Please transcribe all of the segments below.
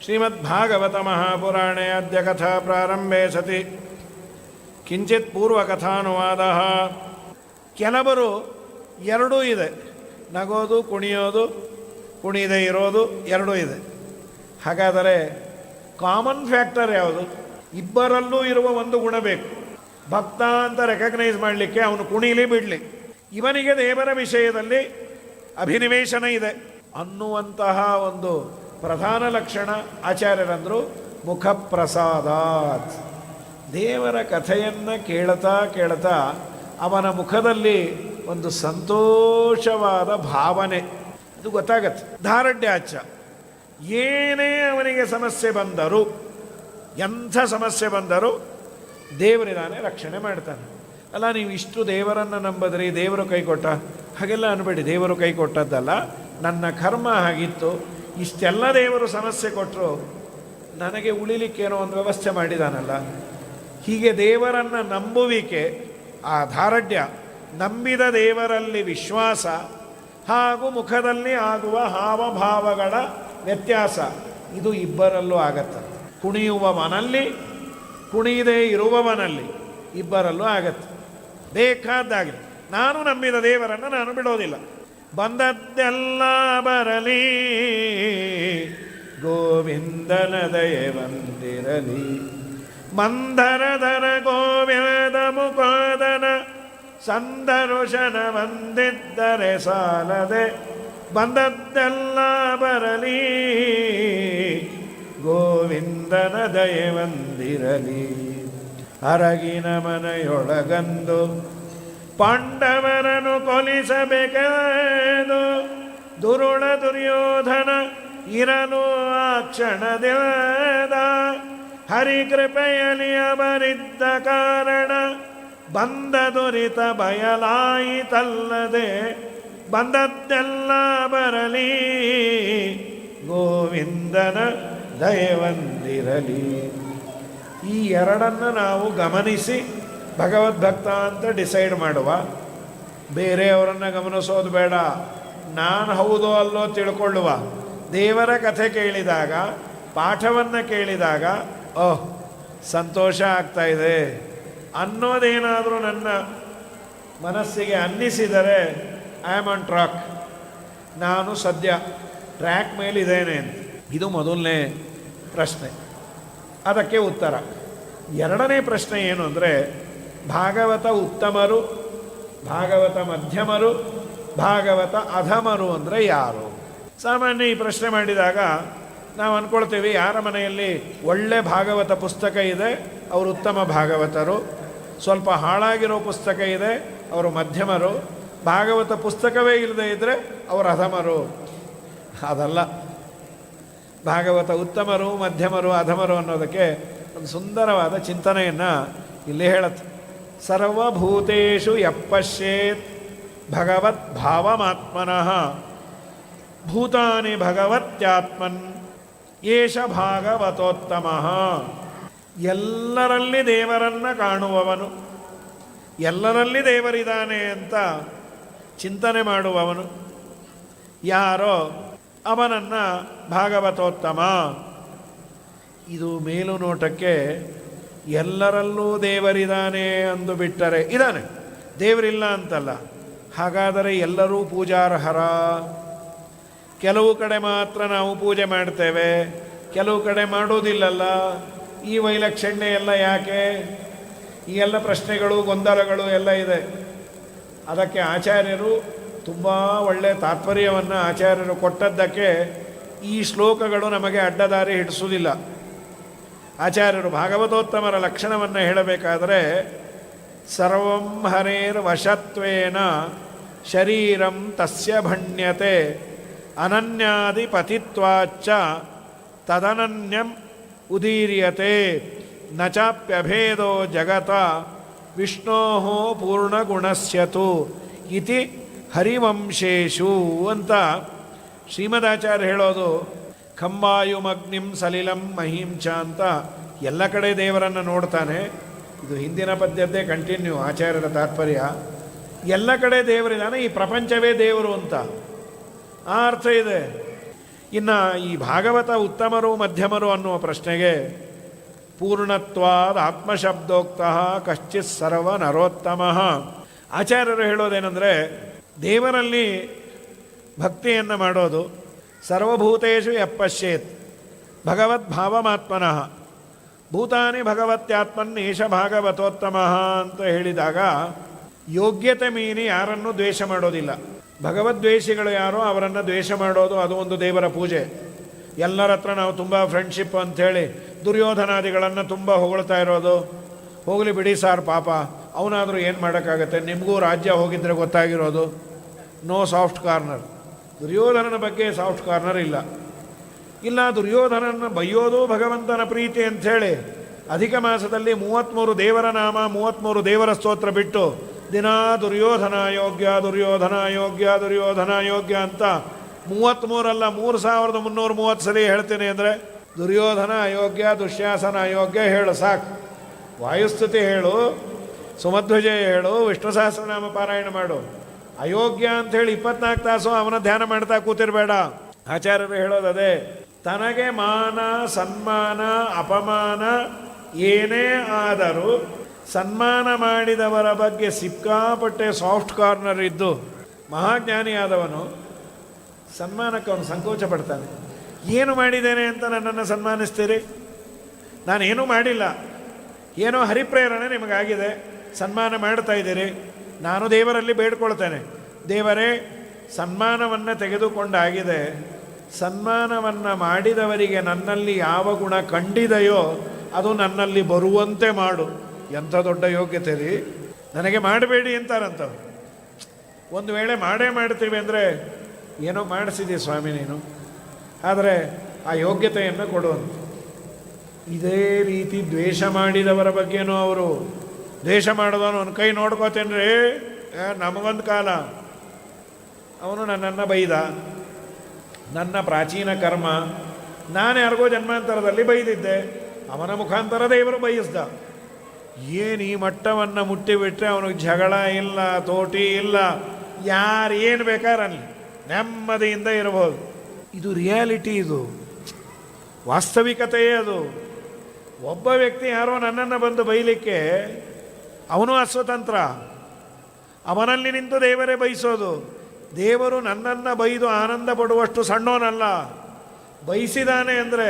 ಶ್ರೀಮದ್ಭಾಗವತ ಮಹಾಪುರಾಣೇ ಅದ್ಯ ಕಥಾ ಪ್ರಾರಂಭೆ ಸತಿ ಕಿಂಚಿತ್ ಪೂರ್ವಕಥಾನುವಾದ. ಕೆಲವರು ಎರಡೂ ಇದೆ, ನಗೋದು ಕುಣಿಯೋದು, ಕುಣಿಯದೇ ಇರೋದು ಎರಡೂ ಇದೆ. ಹಾಗಾದರೆ ಕಾಮನ್ ಫ್ಯಾಕ್ಟರ್ ಯಾವುದು? ಇಬ್ಬರಲ್ಲೂ ಇರುವ ಒಂದು ಗುಣ ಬೇಕು. ಭಕ್ತ ಅಂತ ರೆಕಗ್ನೈಸ್ ಮಾಡಲಿಕ್ಕೆ ಅವನು ಕುಣಿಲಿ ಬಿಡಲಿ, ಇವನಿಗೆ ದೇವರ ವಿಷಯದಲ್ಲಿ ಅಭಿನಿವೇಶನ ಇದೆ ಅನ್ನುವಂತಹ ಒಂದು ಪ್ರಧಾನ ಲಕ್ಷಣ. ಆಚಾರ್ಯರಂದರು ಮುಖಪ್ರಸಾದಾತ್. ದೇವರ ಕಥೆಯನ್ನು ಕೇಳ್ತಾ ಕೇಳ್ತಾ ಅವನ ಮುಖದಲ್ಲಿ ಒಂದು ಸಂತೋಷವಾದ ಭಾವನೆ ಇದು ಗೊತ್ತಾಗತ್ತೆ. ಧಾರಡ್ಯಾಚ ಏನೇ ಅವನಿಗೆ ಸಮಸ್ಯೆ ಬಂದರೂ, ಎಂಥ ಸಮಸ್ಯೆ ಬಂದರೂ ದೇವರಿದಾನೆ ರಕ್ಷಣೆ ಮಾಡ್ತಾನೆ. ಅಲ್ಲ, ನೀವು ಇಷ್ಟು ದೇವರನ್ನು ನಂಬದ್ರಿ, ದೇವರು ಕೈ ಕೊಟ್ಟ, ಹಾಗೆಲ್ಲ ಅನ್ಬೇಡಿ. ದೇವರು ಕೈ ಕೊಟ್ಟದ್ದಲ್ಲ, ನನ್ನ ಕರ್ಮ ಹಾಗಿತ್ತು. ಇಷ್ಟೆಲ್ಲ ದೇವರು ಸಮಸ್ಯೆ ಕೊಟ್ಟರು, ನನಗೆ ಉಳಿಲಿಕ್ಕೇನೋ ಒಂದು ವ್ಯವಸ್ಥೆ ಮಾಡಿದಾನಲ್ಲ. ಹೀಗೆ ದೇವರನ್ನು ನಂಬುವಿಕೆ, ಆ ಧಾರಡ್ಯ, ನಂಬಿದ ದೇವರಲ್ಲಿ ವಿಶ್ವಾಸ ಹಾಗೂ ಮುಖದಲ್ಲಿ ಆಗುವ ಹಾವಭಾವಗಳ ವ್ಯತ್ಯಾಸ, ಇದು ಇಬ್ಬರಲ್ಲೂ ಆಗತ್ತೆ. ಕುಣಿಯುವವನಲ್ಲಿ, ಕುಣಿಯದೇ ಇರುವವನಲ್ಲಿ ಇಬ್ಬರಲ್ಲೂ ಆಗತ್ತೆ. ಬೇಕಾದ್ದಾಗಲಿ, ನಾನು ನಂಬಿದ ದೇವರನ್ನು ನಾನು ಬಿಡೋದಿಲ್ಲ. ಬಂದದ್ದೆಲ್ಲ ಬರಲಿ, ಗೋವಿಂದನ ದಯೆ ಬಂದಿರಲಿ. ಮಂದರಧರ ಗೋವಿಂದ ಮುಖೋದನ ಸಂದರುಶನ ಬಂದಿದ್ದರೆ ಸಾಲದೆ. ಬಂದದ್ದೆಲ್ಲ ಬರಲಿ, ಗೋವಿಂದನ ದಯೆ ಬಂದಿರಲಿ. ಅರಗಿನ ಮನೆಯೊಳಗಂದು ಪಾಂಡವರನ್ನು ಕೊಲಿಸಬೇಕೆಂದು ದುರುಳ ದುರ್ಯೋಧನ ಇರಲು ಆ ಕ್ಷಣದಿಂದ ಹರಿಕೃಪೆಯಲ್ಲಿ ಅವರಿದ್ದ ಕಾರಣ ಬಂದ ದುರಿತ ಬಯಲಾಯಿತಲ್ಲದೆ. ಬಂದದ್ದೆಲ್ಲ ಬರಲಿ, ಗೋವಿಂದನ ದಯವಂದಿರಲಿ. ಈ ಎರಡನ್ನು ನಾವು ಗಮನಿಸಿ ಭಗವದ್ಭಕ್ತ ಅಂತ ಡಿಸೈಡ್ ಮಾಡುವ. ಬೇರೆಯವರನ್ನು ಗಮನಿಸೋದು ಬೇಡ, ನಾನು ಹೌದೋ ಅಲ್ಲೋ ತಿಳ್ಕೊಳ್ಳುವ. ದೇವರ ಕಥೆ ಕೇಳಿದಾಗ, ಪಾಠವನ್ನು ಕೇಳಿದಾಗ, ಓಹ್ ಸಂತೋಷ ಆಗ್ತಾ ಇದೆ ಅನ್ನೋದೇನಾದರೂ ನನ್ನ ಮನಸ್ಸಿಗೆ ಅನ್ನಿಸಿದರೆ ಐ ಆಮ್ ಆನ್ ಟ್ರ್ಯಾಕ್, ನಾನು ಸದ್ಯ ಟ್ರ್ಯಾಕ್ ಮೇಲಿದ್ದೇನೆ. ಇದು ಮೊದಲನೇ ಪ್ರಶ್ನೆ. ಅದಕ್ಕೆ ಉತ್ತರ. ಎರಡನೇ ಪ್ರಶ್ನೆ ಏನು ಅಂದರೆ, ಭಾಗವತ ಉತ್ತಮರು, ಭಾಗವತ ಮಧ್ಯಮರು, ಭಾಗವತ ಅಧಮರು ಅಂದರೆ ಯಾರು? ಸಾಮಾನ್ಯ ಈ ಪ್ರಶ್ನೆ ಮಾಡಿದಾಗ ನಾವು ಅಂದ್ಕೊಳ್ತೀವಿ, ಯಾರ ಮನೆಯಲ್ಲಿ ಒಳ್ಳೆ ಭಾಗವತ ಪುಸ್ತಕ ಇದೆ ಅವರು ಉತ್ತಮ ಭಾಗವತರು, ಸ್ವಲ್ಪ ಹಾಳಾಗಿರೋ ಪುಸ್ತಕ ಇದೆ ಅವರು ಮಧ್ಯಮರು, ಭಾಗವತ ಪುಸ್ತಕವೇ ಇಲ್ಲದೆ ಇದ್ದರೆ ಅವರು ಅಧಮರು. ಅದಲ್ಲ. ಭಾಗವತ ಉತ್ತಮರು, ಮಧ್ಯಮರು, ಅಧಮರು ಅನ್ನೋದಕ್ಕೆ ಒಂದು ಸುಂದರವಾದ ಚಿಂತನೆಯನ್ನು ಇಲ್ಲಿ ಹೇಳುತ್ತೆ. ಸರ್ವಭೂತೇಷು ಯಪ್ಪಶ್ಯೇತ್ ಭಗವತ್ ಭಾವಮಾತ್ಮನಃ ಭೂತಾನಿ ಭಗವತ್ಯಾತ್ಮನ್ ಏಷ ಭಾಗವತೋತ್ತಮಃ. ಎಲ್ಲರಲ್ಲಿ ದೇವರನ್ನು ಕಾಣುವವನು, ಎಲ್ಲರಲ್ಲಿ ದೇವರಿದ್ದಾನೆ ಅಂತ ಚಿಂತನೆ ಮಾಡುವವನು ಯಾರೋ ಅವನನ್ನು ಭಾಗವತೋತ್ತಮ. ಇದು ಮೇಲು ನೋಟಕ್ಕೆ ಎಲ್ಲರಲ್ಲೂ ದೇವರಿದ್ದಾನೆ ಅಂದು ಬಿಟ್ಟರೆ ಇದ್ದಾನೆ, ದೇವರಿಲ್ಲ ಅಂತಲ್ಲ. ಹಾಗಾದರೆ ಎಲ್ಲರೂ ಪೂಜಾರ್ಹರ? ಕೆಲವು ಕಡೆ ಮಾತ್ರ ನಾವು ಪೂಜೆ ಮಾಡ್ತೇವೆ, ಕೆಲವು ಕಡೆ ಮಾಡೋದಿಲ್ಲಲ್ಲ. ಈ ವೈಲಕ್ಷಣ್ಯ ಎಲ್ಲ ಯಾಕೆ? ಈ ಎಲ್ಲ ಪ್ರಶ್ನೆಗಳು, ಗೊಂದಲಗಳು ಎಲ್ಲ ಇದೆ. ಅದಕ್ಕೆ ಆಚಾರ್ಯರು ತುಂಬ ಒಳ್ಳೆಯ ತಾತ್ಪರ್ಯವನ್ನು ಆಚಾರ್ಯರು ಕೊಟ್ಟದ್ದಕ್ಕೆ ಈ ಶ್ಲೋಕಗಳು ನಮಗೆ ಅಡ್ಡದಾರಿ ಹಿಡಿಸುವುದಿಲ್ಲ. ಆಚಾರ್ಯರು ಭಾಗವತೋತ್ತಮರ ಲಕ್ಷಣವನ್ನು ಹೇಳಬೇಕಾದರೆ, ಸರ್ವಂ ಹರೇರ್ ವಶತ್ವೇನ ಶರೀರಂ ತಸ್ಯ ಭಣ್ಯತೆ ಅನನ್ಯಾಧಿಪತಿತ್ವಾಚ್ಚ ತದನನ್ಯಂ ಉದೀರ್ಯತೆ ನ ಚಾಪ್ಯಭೇದೋ ಜಗತ ವಿಷ್ಣೋ ಪೂರ್ಣಗುಣಸ್ಯತು ಇತಿ ಹರಿವಂಶೇಷು ಅಂತ ಶ್ರೀಮದಾಚಾರ್ಯ ಹೇಳೋದು. ಖಂಬಾಯುಮಗ್ನಿಂ ಸಲಿಲಂ ಮಹಿಂಚ ಅಂತ ಎಲ್ಲ ಕಡೆ ದೇವರನ್ನು ನೋಡ್ತಾನೆ. ಇದು ಹಿಂದಿನ ಪದ್ಯದ್ದೇ ಕಂಟಿನ್ಯೂ ಆಚಾರ್ಯರ ತಾತ್ಪರ್ಯ. ಎಲ್ಲ ಕಡೆ ದೇವರಿದ್ದಾನೆ, ಈ ಪ್ರಪಂಚವೇ ದೇವರು ಅಂತ ಆ ಅರ್ಥ ಇದೆ. ಇನ್ನು ಈ ಭಾಗವತ ಉತ್ತಮರು ಮಧ್ಯಮರು ಅನ್ನುವ ಪ್ರಶ್ನೆಗೆ ಪೂರ್ಣತ್ವಾದ ಆತ್ಮಶಬ್ದೋಕ್ತಃ ಕಶ್ಚಿತ್ ಸರ್ವ ನರೋತ್ತಮ. ಆಚಾರ್ಯರು ಹೇಳೋದೇನೆಂದರೆ, ದೇವರಲ್ಲಿ ಭಕ್ತಿಯನ್ನು ಮಾಡೋದು ಸರ್ವಭೂತೇಷು ಯಪ್ಪಶ್ಯೇತ್ ಭಗವದ್ಭಾವಮಾತ್ಮನಃ ಭೂತಾನಿ ಭಗವತ್ಯಾತ್ಮನ್ನೇಷ ಭಾಗವತೋತ್ತಮ ಅಂತ ಹೇಳಿದಾಗ, ಯೋಗ್ಯತೆ ಮೀರಿ ಯಾರನ್ನು ದ್ವೇಷ ಮಾಡೋದಿಲ್ಲ. ಭಗವದ್ವೇಷಿಗಳು ಯಾರೋ ಅವರನ್ನು ದ್ವೇಷ ಮಾಡೋದು ಅದು ಒಂದು ದೇವರ ಪೂಜೆ. ಎಲ್ಲರ ಹತ್ರ ನಾವು ತುಂಬ ಫ್ರೆಂಡ್ಶಿಪ್ ಅಂಥೇಳಿ ದುರ್ಯೋಧನಾದಿಗಳನ್ನು ತುಂಬ ಹೊಗಳ್ತಾ ಇರೋದು, ಹೋಗಲಿ ಬಿಡಿ ಸಾರ್ ಪಾಪ ಅವನಾದರೂ ಏನು ಮಾಡೋಕ್ಕಾಗತ್ತೆ, ನಿಮಗೂ ರಾಜ್ಯ ಹೋಗಿದ್ರೆ ಗೊತ್ತಾಗಿರೋದು. No soft corner. ದುರ್ಯೋಧನನ ಬಗ್ಗೆ ಸಾಫ್ಟ್ ಕಾರ್ನರ್ ಇಲ್ಲ. ದುರ್ಯೋಧನನ ಬೈಯೋದು ಭಗವಂತನ ಪ್ರೀತಿ ಅಂಥೇಳಿ ಅಧಿಕ ಮಾಸದಲ್ಲಿ 33 ದೇವರ ನಾಮ 33 ದೇವರ ಸ್ತೋತ್ರ ಬಿಟ್ಟು ದಿನ ದುರ್ಯೋಧನ ಯೋಗ್ಯ ದುರ್ಯೋಧನ ಯೋಗ್ಯ ದುರ್ಯೋಧನ ಯೋಗ್ಯ ಅಂತ 33 ಅಲ್ಲ 3330 ಸರಿ ಹೇಳ್ತೀನಿ ಅಂದರೆ, ದುರ್ಯೋಧನ ಅಯೋಗ್ಯ ದುಶ್ಯಾಸನ ಅಯೋಗ್ಯ ಹೇಳು ಸಾಕು. ವಾಯುಸ್ತುತಿ ಹೇಳು, ಸುಮಧ್ವಜಯ ಹೇಳು, ವಿಷ್ಣು ಸಹಸ್ರನಾಮ ಪಾರಾಯಣ ಮಾಡು. ಅಯೋಗ್ಯ ಅಂಥೇಳಿ 24 ತಾಸು ಅವನ ಧ್ಯಾನ ಮಾಡ್ತಾ ಕೂತಿರಬೇಡ. ಆಚಾರ್ಯರು ಹೇಳೋದದೇ, ತನಗೆ ಮಾನ ಸನ್ಮಾನ ಅಪಮಾನ ಏನೇ ಆದರೂ ಸನ್ಮಾನ ಮಾಡಿದವರ ಬಗ್ಗೆ ಸಿಕ್ಕಾಪಟ್ಟೆ ಸಾಫ್ಟ್ ಕಾರ್ನರ್ ಇದ್ದು ಮಹಾಜ್ಞಾನಿಯಾದವನು ಸನ್ಮಾನಕ್ಕೆ ಅವನು ಸಂಕೋಚ ಪಡ್ತಾನೆ. ಏನು ಮಾಡಿದ್ದೇನೆ ಅಂತ ನನ್ನನ್ನು ಸನ್ಮಾನಿಸ್ತೀರಿ? ನಾನೇನೂ ಮಾಡಿಲ್ಲ, ಏನೋ ಹರಿಪ್ರೇರಣೆ ನಿಮಗಾಗಿದೆ, ಸನ್ಮಾನ ಮಾಡ್ತಾ ಇದ್ದೀರಿ. ನಾನು ದೇವರಲ್ಲಿ ಬೇಡ್ಕೊಳ್ತೇನೆ, ದೇವರೇ ಸನ್ಮಾನವನ್ನು ತೆಗೆದುಕೊಂಡಾಗಿದೆ, ಸನ್ಮಾನವನ್ನು ಮಾಡಿದವರಿಗೆ ನನ್ನಲ್ಲಿ ಯಾವ ಗುಣ ಕಂಡಿದೆಯೋ ಅದು ನನ್ನಲ್ಲಿ ಬರುವಂತೆ ಮಾಡು. ಎಂಥ ದೊಡ್ಡ ಯೋಗ್ಯತೆ ರೀ, ನನಗೆ ಮಾಡಬೇಡಿ ಅಂತಾರಂತವ್ರು. ಒಂದು ವೇಳೆ ಮಾಡೇ ಮಾಡ್ತೀವಿ ಅಂದರೆ, ಏನೋ ಮಾಡಿಸಿದೆ ಸ್ವಾಮಿ ನೀನು, ಆದರೆ ಆ ಯೋಗ್ಯತೆಯನ್ನು ಕೊಡುವಂತ. ಇದೇ ರೀತಿ ದ್ವೇಷ ಮಾಡಿದವರ ಬಗ್ಗೆನೂ ಅವರು ದ್ವೇಷ ಮಾಡಿದವನು ಒಂದು ಕೈ ನೋಡ್ಕೋತೇನೆ ರೀ, ನಮಗೊಂದು ಕಾಲ ಅವನು ನನ್ನನ್ನು ಬೈದ, ನನ್ನ ಪ್ರಾಚೀನ ಕರ್ಮ, ನಾನು ಯಾರಿಗೋ ಜನ್ಮಾಂತರದಲ್ಲಿ ಬೈದಿದ್ದೆ, ಅವನ ಮುಖಾಂತರ ದೇವರು ಬಯಸ್ದ. ಏನು ಈ ಮಟ್ಟವನ್ನು ಮುಟ್ಟಿಬಿಟ್ರೆ ಅವನಿಗೆ ಜಗಳ ಇಲ್ಲ, ತೋಟಿ ಇಲ್ಲ, ಯಾರು ಏನು ಬೇಕಾರಲ್ಲ, ನೆಮ್ಮದಿಯಿಂದ ಇರಬಹುದು. ಇದು ರಿಯಾಲಿಟಿ, ಇದು ವಾಸ್ತವಿಕತೆಯೇ. ಅದು ಒಬ್ಬ ವ್ಯಕ್ತಿ ಯಾರೋ ನನ್ನನ್ನು ಬಂದು ಬೈಲಿಕ್ಕೆ ಅವನು ಅಸ್ವತಂತ್ರ, ಅವನಲ್ಲಿ ನಿಂತು ದೇವರೇ ಬಯಸೋದು. ದೇವರು ನನ್ನನ್ನು ಬೈದು ಆನಂದ ಪಡುವಷ್ಟು ಸಣ್ಣೋನಲ್ಲ. ಬಯಸಿದಾನೆ ಅಂದರೆ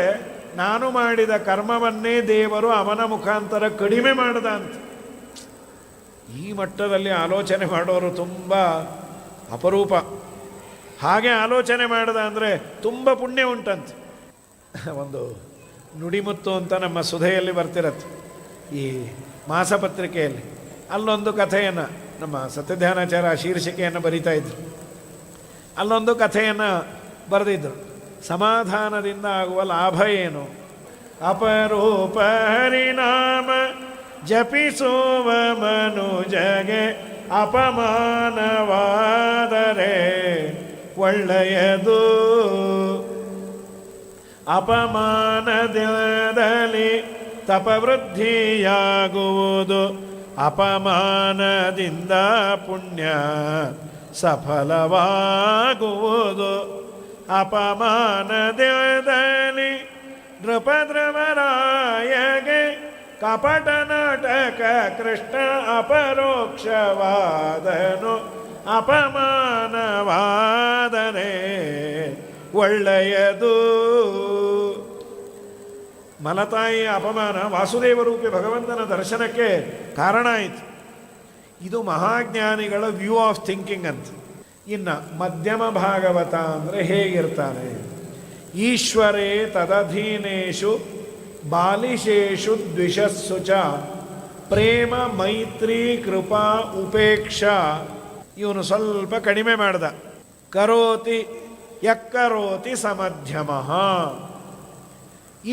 ನಾನು ಮಾಡಿದ ಕರ್ಮವನ್ನೇ ದೇವರು ಅವನ ಮುಖಾಂತರ ಕಡಿಮೆ ಮಾಡ್ದ ಅಂತ. ಈ ಮಟ್ಟದಲ್ಲಿ ಆಲೋಚನೆ ಮಾಡೋರು ತುಂಬ ಅಪರೂಪ. ಹಾಗೆ ಆಲೋಚನೆ ಮಾಡ್ದ ಅಂದರೆ ತುಂಬ ಪುಣ್ಯ ಉಂಟಂತೆ. ಒಂದು ನುಡಿಮುತ್ತು ಅಂತ ನಮ್ಮ ಸುಧೆಯಲ್ಲಿ ಬರ್ತಿರತ್ತೆ, ಈ ಮಾಸಪತ್ರಿಕೆಯಲ್ಲಿ. ಅಲ್ಲೊಂದು ಕಥೆಯನ್ನು ನಮ್ಮ ಸತ್ಯಧ್ಯಾನಾಚಾರ ಶೀರ್ಷಿಕೆಯನ್ನು ಬರಿತಾ ಇದ್ರು. ಅಲ್ಲೊಂದು ಕಥೆಯನ್ನು ಬರೆದಿದ್ದರು. ಸಮಾಧಾನದಿಂದ ಆಗುವ ಲಾಭ ಏನು? ಅಪರೂಪ ಹರಿನಾಮ ಜಪಿಸುವ ಮನುಜಗೆ ಅಪಮಾನವಾದರೆ ಒಳ್ಳೆಯದು. ಅಪಮಾನದಲ್ಲಿ ತಪವೃದ್ಧಿಯಾಗುವುದು, ಅಪಮಾನದಿಂದ ಪುಣ್ಯ ಸಫಲವಾಗುವುದು. ಅಪಮಾನದಲ್ಲಿ ನೃಪದ್ರವರಾಯಗೆ ಕಪಟ ನಾಟಕ ಕೃಷ್ಣ ಅಪರೋಕ್ಷವಾದನು. ಅಪಮಾನವಾದರೆ ಒಳ್ಳೆಯದು. ಮಲತಾಯಿಯ ಅಪಮಾನ ವಾಸುದೇವರೂಪಿ ಭಗವಂತನ ದರ್ಶನಕ್ಕೆ ಕಾರಣ ಆಯಿತು. ಇದು ಮಹಾಜ್ಞಾನಿಗಳ ವ್ಯೂ ಆಫ್ ಥಿಂಕಿಂಗ್ ಅಂತ. ಇನ್ನು ಮಧ್ಯಮ ಭಾಗವತ ಅಂದರೆ ಹೇಗಿರ್ತಾನೆ? ಈಶ್ವರೇ ತದಧೀನೇಶು ಬಾಲಿಶೇಷು ದ್ವಿಷಸ್ಸು ಚ ಪ್ರೇಮ ಮೈತ್ರಿ ಕೃಪಾ ಉಪೇಕ್ಷಾ. ಇವನು ಸ್ವಲ್ಪ ಕಡಿಮೆ ಮಾಡ್ದ. ಕರೋತಿ ಯಕ್ಕರೋತಿ ಸಮಧ್ಯಮಃ.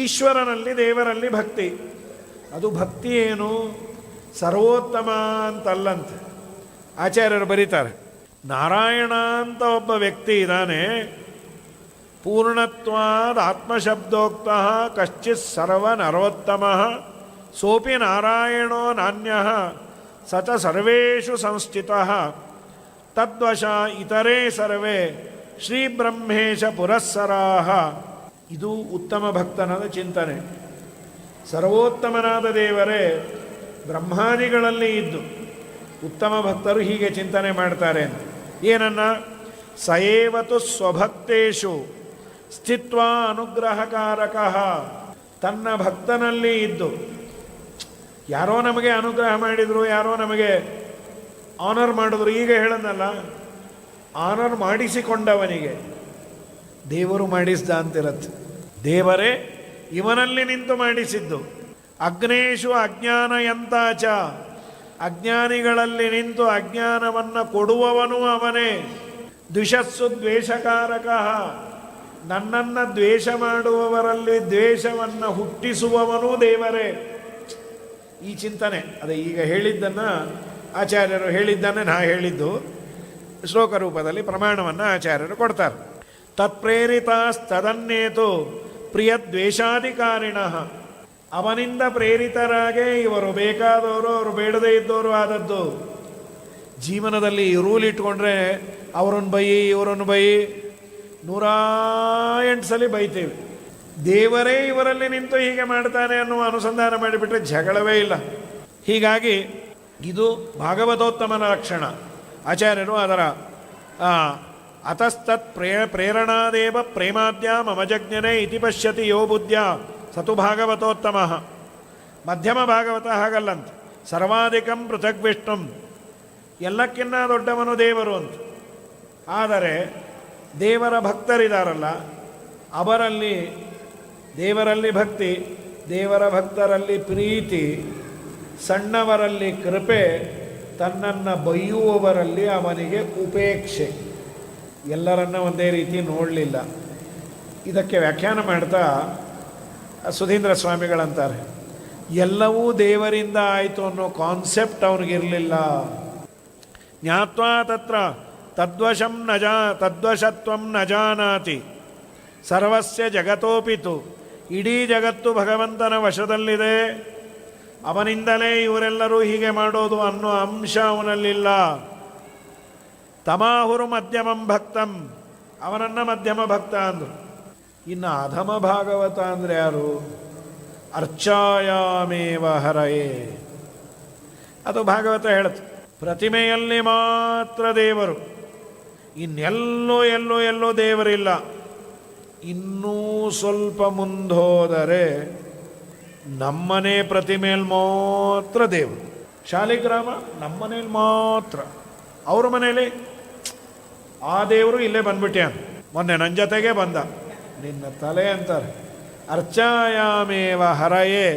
ಈಶ್ವರನಲ್ಲಿ ದೇವರಲ್ಲಿ ಭಕ್ತಿ. ಅದು ಭಕ್ತಿ ಏನು? ಸರ್ವೋತ್ತಮ ಅಂತಲ್ಲಂತೆ. ಆಚಾರ್ಯರು ಬರೀತಾರೆ, ನಾರಾಯಣ ಅಂತ ಒಬ್ಬ ವ್ಯಕ್ತಿ ಇದ್ದಾನೆ, ಪೂರ್ಣತ್ವಾದ ಆತ್ಮಶಬ್ದೋಕ್ತಃ ಕಶ್ಚಿತ್ ಸರ್ವ ನರೋತ್ತಮಃ ಸೋಪಿ ನಾರಾಯಣೋ ನಾನ್ಯಃ ಸ ಚ ಸರ್ವೇಷು ಸಂಸ್ಥಿತಃ ತದ್ವಶ ಇತರೇ ಸರ್ವೇ ಶ್ರೀ ಬ್ರಹ್ಮೇಶ ಪುರಸ್ಸರಾಹ. ಇದು ಉತ್ತಮ ಭಕ್ತನಾದ ಚಿಂತನೆ. ಸರ್ವೋತ್ತಮನಾದ ದೇವರೇ ಬ್ರಹ್ಮಾದಿಗಳಲ್ಲಿ ಇದ್ದು ಉತ್ತಮ ಭಕ್ತರು ಹೀಗೆ ಚಿಂತನೆ ಮಾಡ್ತಾರೆ ಅಂತ. ಏನನ್ನ? ಸಯೇವತು ಸ್ವಭಕ್ತೇಷು ಸ್ಥಿತ್ವಾ ಅನುಗ್ರಹಕಾರಕ. ತನ್ನ ಭಕ್ತನಲ್ಲಿ ಇದ್ದು, ಯಾರೋ ನಮಗೆ ಅನುಗ್ರಹ ಮಾಡಿದರು, ಯಾರೋ ನಮಗೆ ಆನರ್ ಮಾಡಿದ್ರು, ಈಗ ಹೇಳೋದಲ್ಲ, ಆನರ್ ಮಾಡಿಸಿಕೊಂಡವನಿಗೆ ದೇವರು ಮಾಡಿಸ್ದ ಅಂತಿರತ್ತೆ. ದೇವರೇ ಇವನಲ್ಲಿ ನಿಂತು ಮಾಡಿಸಿದ್ದು. ಅಗ್ನೇಶು ಅಜ್ಞಾನ ಯಂತಾಚ. ಅಜ್ಞಾನಿಗಳಲ್ಲಿ ನಿಂತು ಅಜ್ಞಾನವನ್ನು ಕೊಡುವವನು ಅವನೇ. ದ್ವಿಷಸ್ಸು ದ್ವೇಷಕಾರಕ. ನನ್ನನ್ನು ದ್ವೇಷ ಮಾಡುವವರಲ್ಲಿ ದ್ವೇಷವನ್ನು ಹುಟ್ಟಿಸುವವನೂ ದೇವರೇ. ಈ ಚಿಂತನೆ ಅದೇ ಈಗ ಹೇಳಿದ್ದನ್ನು ಆಚಾರ್ಯರು ಹೇಳಿದ್ದನ್ನೇ ನಾ ಹೇಳಿದ್ದು ಶ್ಲೋಕ ರೂಪದಲ್ಲಿ ಪ್ರಮಾಣವನ್ನು ಆಚಾರ್ಯರು ಕೊಡ್ತಾರೆ. ತತ್ಪ್ರೇರಿತಾಸ್ತದನ್ನೇತು ಪ್ರಿಯ ದ್ವೇಷಾಧಿಕಾರಿಣ. ಅವನಿಂದ ಪ್ರೇರಿತರಾಗೇ ಇವರು ಬೇಕಾದವರು, ಅವರು ಬೇಡದೇ ಇದ್ದವರು ಆದದ್ದು. ಜೀವನದಲ್ಲಿ ಈ ರೂಲ್ ಇಟ್ಕೊಂಡ್ರೆ ಅವರನ್ನು ಬೈ ಇವರನ್ನು ಬೈ 108 ಸಲ ಬೈತೇವೆ. ದೇವರೇ ಇವರಲ್ಲಿ ನಿಂತು ಹೀಗೆ ಮಾಡ್ತಾನೆ ಅನ್ನುವ ಅನುಸಂಧಾನ ಮಾಡಿಬಿಟ್ರೆ ಜಗಳವೇ ಇಲ್ಲ. ಹೀಗಾಗಿ ಇದು ಭಾಗವತೋತ್ತಮನ ಲಕ್ಷಣ. ಆಚಾರ್ಯರು ಅದರ ಅತಸ್ತತ್ ಪ್ರೇರಣಾದೇವ ಪ್ರೇಮಾದ್ಯ ಮಮಜಜ್ಞನೆ ಇತಿ ಪಶ್ಯತಿ ಯೋ ಬುದ್ಧ್ಯ ಸತು ಭಾಗವತೋತ್ತಮ. ಮಧ್ಯಮ ಭಾಗವತ ಹಾಗಲ್ಲಂತ. ಸರ್ವಾಧಿಕಂ ಪೃಥಗ್ ವಿಷ್ಣುಂ. ಎಲ್ಲಕ್ಕಿನ್ನ ದೊಡ್ಡವನು ದೇವರು ಅಂತ. ಆದರೆ ದೇವರ ಭಕ್ತರಿದಾರಲ್ಲ, ಅವರಲ್ಲಿ ದೇವರಲ್ಲಿ ಭಕ್ತಿ, ದೇವರ ಭಕ್ತರಲ್ಲಿ ಪ್ರೀತಿ, ಸಣ್ಣವರಲ್ಲಿ ಕೃಪೆ, ತನ್ನನ್ನು ಬೈಯುವವರಲ್ಲಿ ಅವನಿಗೆ ಉಪೇಕ್ಷೆ. ಎಲ್ಲರನ್ನ ಒಂದೇ ರೀತಿ ನೋಡಲಿಲ್ಲ. ಇದಕ್ಕೆ ವ್ಯಾಖ್ಯಾನ ಮಾಡ್ತಾ ಸುಧೀಂದ್ರ ಸ್ವಾಮಿಗಳಂತಾರೆ, ಎಲ್ಲವೂ ದೇವರಿಂದ ಆಯಿತು ಅನ್ನೋ ಕಾನ್ಸೆಪ್ಟ್ ಅವನಿಗಿರಲಿಲ್ಲ. ಜ್ಞಾತ್ವಾ ತತ್ರ ತದ್ವಶತ್ವಂ ನ ಜಾನಾತಿ ಸರ್ವಸ್ಯ ಜಗತೋಪಿತು. ಇಡೀ ಜಗತ್ತು ಭಗವಂತನ ವಶದಲ್ಲಿದೆ, ಅವನಿಂದಲೇ ಇವರೆಲ್ಲರೂ ಹೀಗೆ ಮಾಡೋದು ಅನ್ನೋ ಅಂಶ ಅವನಲ್ಲಿಲ್ಲ. ತಮಾಹುರು ಮಧ್ಯಮಂ ಭಕ್ತಂ. ಅವನನ್ನು ಮಧ್ಯಮ ಭಕ್ತ ಅಂದರು. ಇನ್ನು ಅಧಮ ಭಾಗವತ ಅಂದರೆ ಯಾರು? ಅರ್ಚಾಯಾಮೇವ ಹರಯೇ. ಅದು ಭಾಗವತ ಹೇಳುತ್ತೆ, ಪ್ರತಿಮೆಯಲ್ಲಿ ಮಾತ್ರ ದೇವರು, ಇನ್ನೆಲ್ಲೋ ಎಲ್ಲೋ ಎಲ್ಲೋ ದೇವರಿಲ್ಲ. ಇನ್ನೂ ಸ್ವಲ್ಪ ಮುಂದೋದರೆ ನಮ್ಮನೆ ಪ್ರತಿಮೆಯಲ್ಲಿ ಮಾತ್ರ ದೇವರು. ಶಾಲಿಗ್ರಾಮ ನಮ್ಮನೇಲಿ ಮಾತ್ರ, ಅವ್ರ ಮನೇಲಿ ಆ ದೇವರು ಇಲ್ಲೇ ಬಂದ್ಬಿಟ್ಟೆ ಅಂತ. ಮೊನ್ನೆ ನನ್ನ ಜೊತೆಗೆ ಬಂದ, ನಿನ್ನ ತಲೆ ಅಂತಾರೆ. ಅರ್ಚಾಯಾಮೇವ ಹರಯೇ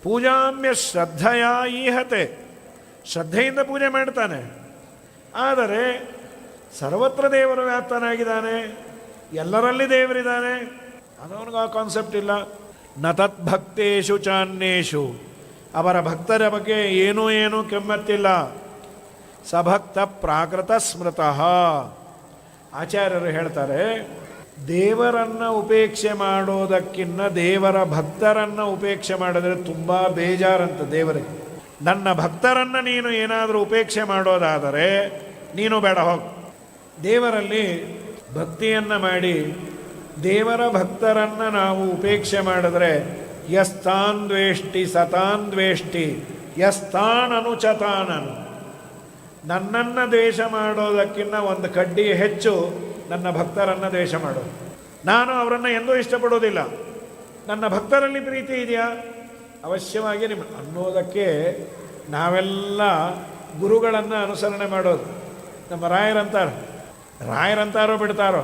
ಪೂಜಾಮ್ಯ ಶ್ರದ್ಧೆಯ ಈಹತೆ. ಶ್ರದ್ಧೆಯಿಂದ ಪೂಜೆ ಮಾಡ್ತಾನೆ, ಆದರೆ ಸರ್ವತ್ರ ದೇವರು ವ್ಯಾಪ್ತನಾಗಿದ್ದಾನೆ, ಎಲ್ಲರಲ್ಲಿ ದೇವರಿದ್ದಾನೆ. ಅದವನಿಗೆ ಆ ಕಾನ್ಸೆಪ್ಟ್ ಇಲ್ಲ. ನ ತದ್ಭಕ್ತೇಶು ಚಾನ್ಯೇಶು. ಅವರ ಭಕ್ತರ ಬಗ್ಗೆ ಏನೂ ಕೆಮ್ಮತ್ತಿಲ್ಲ. ಸಭಕ್ತ ಪ್ರಾಕೃತ ಸ್ಮೃತಃ. ಆಚಾರ್ಯರು ಹೇಳ್ತಾರೆ, ದೇವರನ್ನು ಉಪೇಕ್ಷೆ ಮಾಡೋದಕ್ಕಿಂತ ದೇವರ ಭಕ್ತರನ್ನು ಉಪೇಕ್ಷೆ ಮಾಡಿದ್ರೆ ತುಂಬ ಬೇಜಾರಂತ ದೇವರಿಗೆ. ನನ್ನ ಭಕ್ತರನ್ನು ನೀನು ಏನಾದರೂ ಉಪೇಕ್ಷೆ ಮಾಡೋದಾದರೆ ನೀನು ಬೇಡ ಹೋಗು. ದೇವರಲ್ಲಿ ಭಕ್ತಿಯನ್ನು ಮಾಡಿ ದೇವರ ಭಕ್ತರನ್ನು ನಾವು ಉಪೇಕ್ಷೆ ಮಾಡಿದ್ರೆ ಯಸ್ತಾನ್ವೇಷ್ಟಿ ಸತಾನ್ವೇಷ್ಟಿ ಯಸ್ತಾನ್ ಅನುಚತಾನನು. ನನ್ನನ್ನು ದ್ವೇಷ ಮಾಡೋದಕ್ಕಿಂತ ಒಂದು ಕಡ್ಡಿ ಹೆಚ್ಚು ನನ್ನ ಭಕ್ತರನ್ನು ದ್ವೇಷ ಮಾಡೋದು. ನಾನು ಅವರನ್ನು ಎಂದೂ ಇಷ್ಟಪಡೋದಿಲ್ಲ. ನನ್ನ ಭಕ್ತರಲ್ಲಿ ಪ್ರೀತಿ ಇದೆಯಾ? ಅವಶ್ಯವಾಗಿ ನಿಮ್ಮ ಅನ್ನೋದಕ್ಕೆ ನಾವೆಲ್ಲ ಗುರುಗಳನ್ನು ಅನುಸರಣೆ ಮಾಡೋದು. ನಮ್ಮ ರಾಯರಂತಾರೋ ಬಿಡ್ತಾರೋ,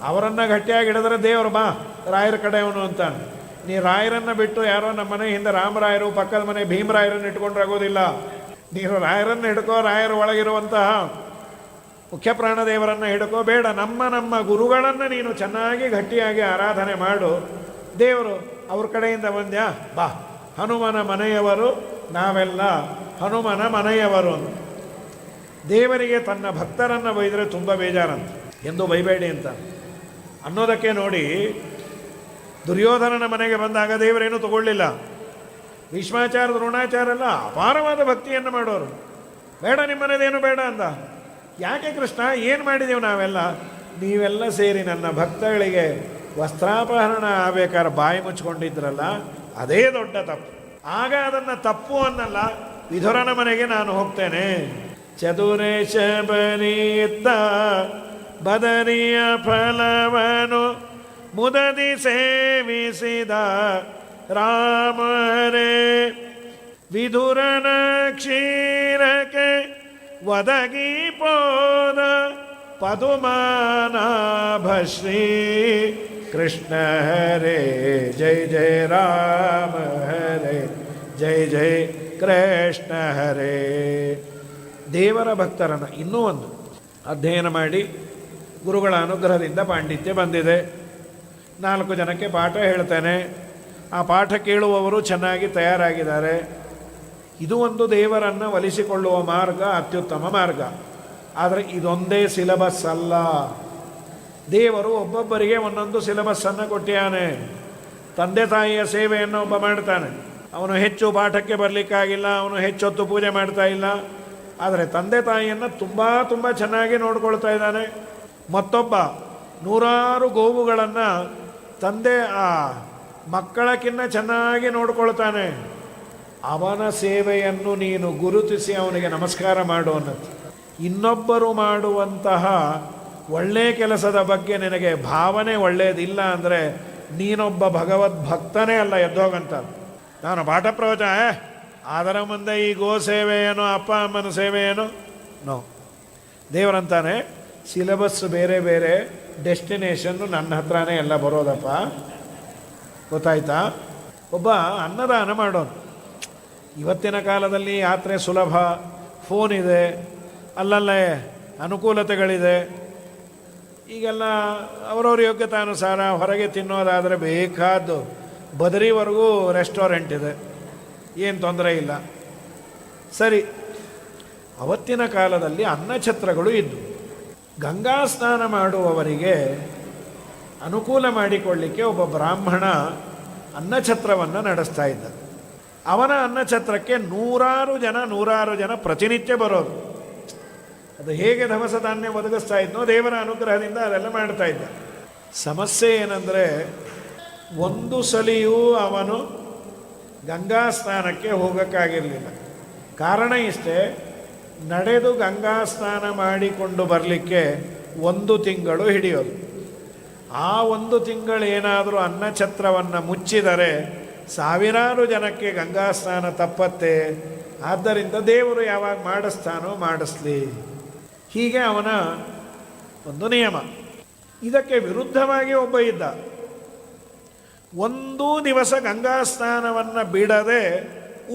ಅವರನ್ನು ಗಟ್ಟಿಯಾಗಿ ಹಿಡಿದ್ರೆ ದೇವರು ಬಾ ರಾಯರ ಕಡೆಯವನು ಅಂತಾನೆ. ನೀ ರಾಯರನ್ನು ಬಿಟ್ಟು ಯಾರೋ ನಮ್ಮ ಮನೆ ಹಿಂದೆ ರಾಮರಾಯರು, ಪಕ್ಕದ ಮನೆ ಭೀಮರಾಯರನ್ನು ಇಟ್ಕೊಂಡ್ರೆ ಆಗೋದಿಲ್ಲ. ನೀನು ರಾಯರನ್ನು ಹಿಡ್ಕೋ, ರಾಯರ ಒಳಗಿರುವಂತಹ ಮುಖ್ಯ ಪ್ರಾಣದೇವರನ್ನು ಹಿಡ್ಕೋ. ಬೇಡ, ನಮ್ಮ ಗುರುಗಳನ್ನು ನೀನು ಚೆನ್ನಾಗಿ ಗಟ್ಟಿಯಾಗಿ ಆರಾಧನೆ ಮಾಡು. ದೇವರು ಅವ್ರ ಕಡೆಯಿಂದ ಬಂದ್ಯಾ, ಬಾ ಹನುಮನ ಮನೆಯವರು ನಾವೆಲ್ಲ ಹನುಮನ ಮನೆಯವರು. ದೇವರಿಗೆ ತನ್ನ ಭಕ್ತರನ್ನು ಬೈದರೆ ತುಂಬ ಬೇಜಾರಂತ. ಎಂದು ಬೈಬೇಡಿ ಅಂತ ಅನ್ನೋದಕ್ಕೆ ನೋಡಿ, ದುರ್ಯೋಧನನ ಮನೆಗೆ ಬಂದಾಗ ದೇವರೇನು ತಗೊಳ್ಳಿಲ್ಲ. ಭೀಷ್ಮಾಚಾರ ದ್ರೋಣಾಚಾರ ಎಲ್ಲ ಅಪಾರವಾದ ಭಕ್ತಿಯನ್ನು ಮಾಡೋರು. ಬೇಡ ನಿಮ್ಮನೇದೇನು ಬೇಡ ಅಂದ. ಯಾಕೆ ಕೃಷ್ಣ, ಏನು ಮಾಡಿದೆವು ನಾವೆಲ್ಲ? ನೀವೆಲ್ಲ ಸೇರಿ ನನ್ನ ಭಕ್ತಗಳಿಗೆ ವಸ್ತ್ರಾಪಹರಣ ಆಗಬೇಕಾದ್ರೆ ಬಾಯಿ ಮುಚ್ಕೊಂಡಿದ್ರಲ್ಲ, ಅದೇ ದೊಡ್ಡ ತಪ್ಪು. ಆಗ ಅದನ್ನು ತಪ್ಪು ಅನ್ನಲ್ಲ, ವಿದುರನ ಮನೆಗೆ ನಾನು ಹೋಗ್ತೇನೆ. ಚತುರೇಶ ಬರೀತ ಬದರಿಯ ಫಲವನು ಮುದದಿ ಸೇವಿಸಿದ ರಾಮರೇ, ವಿದುರನ ಕ್ಷೀರಕ್ಕೆ ಒದಗಿ ಪೋದ ಪದುಮಾನಾಭ ಶ್ರೀ ಕೃಷ್ಣ ಹರೇ. ಜೈ ಜೈ ರಾಮ ಹರೇ, ಜೈ ಜೈ ಕೃಷ್ಣ ಹರೇ. ದೇವರ ಭಕ್ತರನ್ನು ಇನ್ನೂ ಒಂದು ಅಧ್ಯಯನ ಮಾಡಿ ಗುರುಗಳ ಅನುಗ್ರಹದಿಂದ ಪಾಂಡಿತ್ಯ ಬಂದಿದೆ. 4 ಜನಕ್ಕೆ ಪಾಠ ಹೇಳ್ತೇನೆ. ಆ ಪಾಠ ಕೇಳುವವರು ಚೆನ್ನಾಗಿ ತಯಾರಾಗಿದ್ದಾರೆ. ಇದು ಒಂದು ದೇವರನ್ನು ಒಲಿಸಿಕೊಳ್ಳುವ ಮಾರ್ಗ, ಅತ್ಯುತ್ತಮ ಮಾರ್ಗ. ಆದರೆ ಇದೊಂದೇ ಸಿಲೆಬಸ್ ಅಲ್ಲ. ದೇವರು ಒಬ್ಬೊಬ್ಬರಿಗೆ ಒಂದೊಂದು ಸಿಲೆಬಸ್ಸನ್ನು ಕೊಟ್ಟಿಯಾನೆ. ತಂದೆ ತಾಯಿಯ ಸೇವೆಯನ್ನು ಒಬ್ಬ ಮಾಡ್ತಾನೆ, ಅವನು ಹೆಚ್ಚು ಪಾಠಕ್ಕೆ ಬರಲಿಕ್ಕಾಗಿಲ್ಲ, ಅವನು ಹೆಚ್ಚೊತ್ತು ಪೂಜೆ ಮಾಡ್ತಾ ಇಲ್ಲ, ಆದರೆ ತಂದೆ ತಾಯಿಯನ್ನು ತುಂಬ ಚೆನ್ನಾಗಿ ನೋಡ್ಕೊಳ್ತಾ ಇದ್ದಾನೆ. ಮತ್ತೊಬ್ಬ 100 ಗೋವುಗಳನ್ನು ತಂದೆ ಆ ಮಕ್ಕಳಕ್ಕಿಂತ ಚೆನ್ನಾಗಿ ನೋಡ್ಕೊಳ್ತಾನೆ. ಅವನ ಸೇವೆಯನ್ನು ನೀನು ಗುರುತಿಸಿ ಅವನಿಗೆ ನಮಸ್ಕಾರ ಮಾಡು ಅನ್ನೋದು. ಇನ್ನೊಬ್ಬರು ಮಾಡುವಂತಹ ಒಳ್ಳೆಯ ಕೆಲಸದ ಬಗ್ಗೆ ನಿನಗೆ ಭಾವನೆ ಒಳ್ಳೆಯದಿಲ್ಲ ಅಂದರೆ ನೀನೊಬ್ಬ ಭಗವದ್ಭಕ್ತನೇ ಅಲ್ಲ, ಎದ್ದೋಗಂತ. ನಾನು ಪಾಠ ಪ್ರವಚನ ಅದರ ಮುಂದೆ ಈ ಗೋ ಸೇವೆ ಏನೋ, ಅಪ್ಪ ಅಮ್ಮನ ಸೇವೆ ಏನೋ, ನೋ. ದೇವರಂತಾನೆ ಸಿಲೆಬಸ್ ಬೇರೆ ಬೇರೆ, ಡೆಸ್ಟಿನೇಷನ್ನು ನನ್ನ ಹತ್ರನೇ ಎಲ್ಲ ಬರೋದಪ್ಪ, ಗೊತ್ತಾಯ್ತಾ? ಒಬ್ಬ ಅನ್ನದಾನ ಮಾಡೋನು. ಇವತ್ತಿನ ಕಾಲದಲ್ಲಿ ಯಾತ್ರೆ ಸುಲಭ, ಫೋನ್ ಇದೆ, ಅಲ್ಲಲ್ಲೇ ಅನುಕೂಲತೆಗಳಿದೆ. ಈಗೆಲ್ಲ ಅವರವ್ರ ಯೋಗ್ಯತಾನುಸಾರ ಹೊರಗೆ ತಿನ್ನೋದಾದರೆ ಬೇಕಾದ್ದು ಬದರಿವರೆಗೂ ರೆಸ್ಟೋರೆಂಟ್ ಇದೆ, ಏನು ತೊಂದರೆ ಇಲ್ಲ. ಸರಿ, ಅವತ್ತಿನ ಕಾಲದಲ್ಲಿ ಅನ್ನಛತ್ರಗಳು ಇದ್ದು ಗಂಗಾ ಸ್ನಾನ ಮಾಡುವವರಿಗೆ ಅನುಕೂಲ ಮಾಡಿಕೊಳ್ಳಿಕ್ಕೆ ಒಬ್ಬ ಬ್ರಾಹ್ಮಣ ಅನ್ನಛತ್ರವನ್ನು ನಡೆಸ್ತಾ ಇದ್ದ. ಅವನ ಅನ್ನಛತ್ರಕ್ಕೆ 100 ಜನ ಪ್ರತಿನಿತ್ಯ ಬರೋದು. ಅದು ಹೇಗೆ ದವಸ ಧಾನ್ಯ ಒದಗಿಸ್ತಾ ಇದ್ನೋ ದೇವರ ಅನುಗ್ರಹದಿಂದ ಅದೆಲ್ಲ ಮಾಡ್ತಾ ಇದ್ದ. ಸಮಸ್ಯೆ ಏನಂದರೆ, ಒಂದು ಸಲಿಯೂ ಅವನು ಗಂಗಾ ಸ್ನಾನಕ್ಕೆ ಹೋಗೋಕ್ಕಾಗಿರಲಿಲ್ಲ. ಕಾರಣ ಇಷ್ಟೇ, ನಡೆದು ಗಂಗಾ ಸ್ನಾನ ಮಾಡಿಕೊಂಡು ಬರಲಿಕ್ಕೆ 1 ತಿಂಗಳು ಹಿಡಿಯೋದು. ಆ 1 ತಿಂಗಳೇನಾದರೂ ಅನ್ನಛತ್ರವನ್ನು ಮುಚ್ಚಿದರೆ 1000 ಜನಕ್ಕೆ ಗಂಗಾ ಸ್ನಾನ ತಪ್ಪತ್ತೆ. ಆದ್ದರಿಂದ ದೇವರು ಯಾವಾಗ ಮಾಡಿಸ್ತಾನೋ ಮಾಡಿಸ್ಲಿ, ಹೀಗೆ ಅವನ ಒಂದು ನಿಯಮ. ಇದಕ್ಕೆ ವಿರುದ್ಧವಾಗಿ ಒಬ್ಬ ಇದ್ದ. 1 ದಿವಸ ಗಂಗಾ ಸ್ನಾನವನ್ನು ಬಿಡದೆ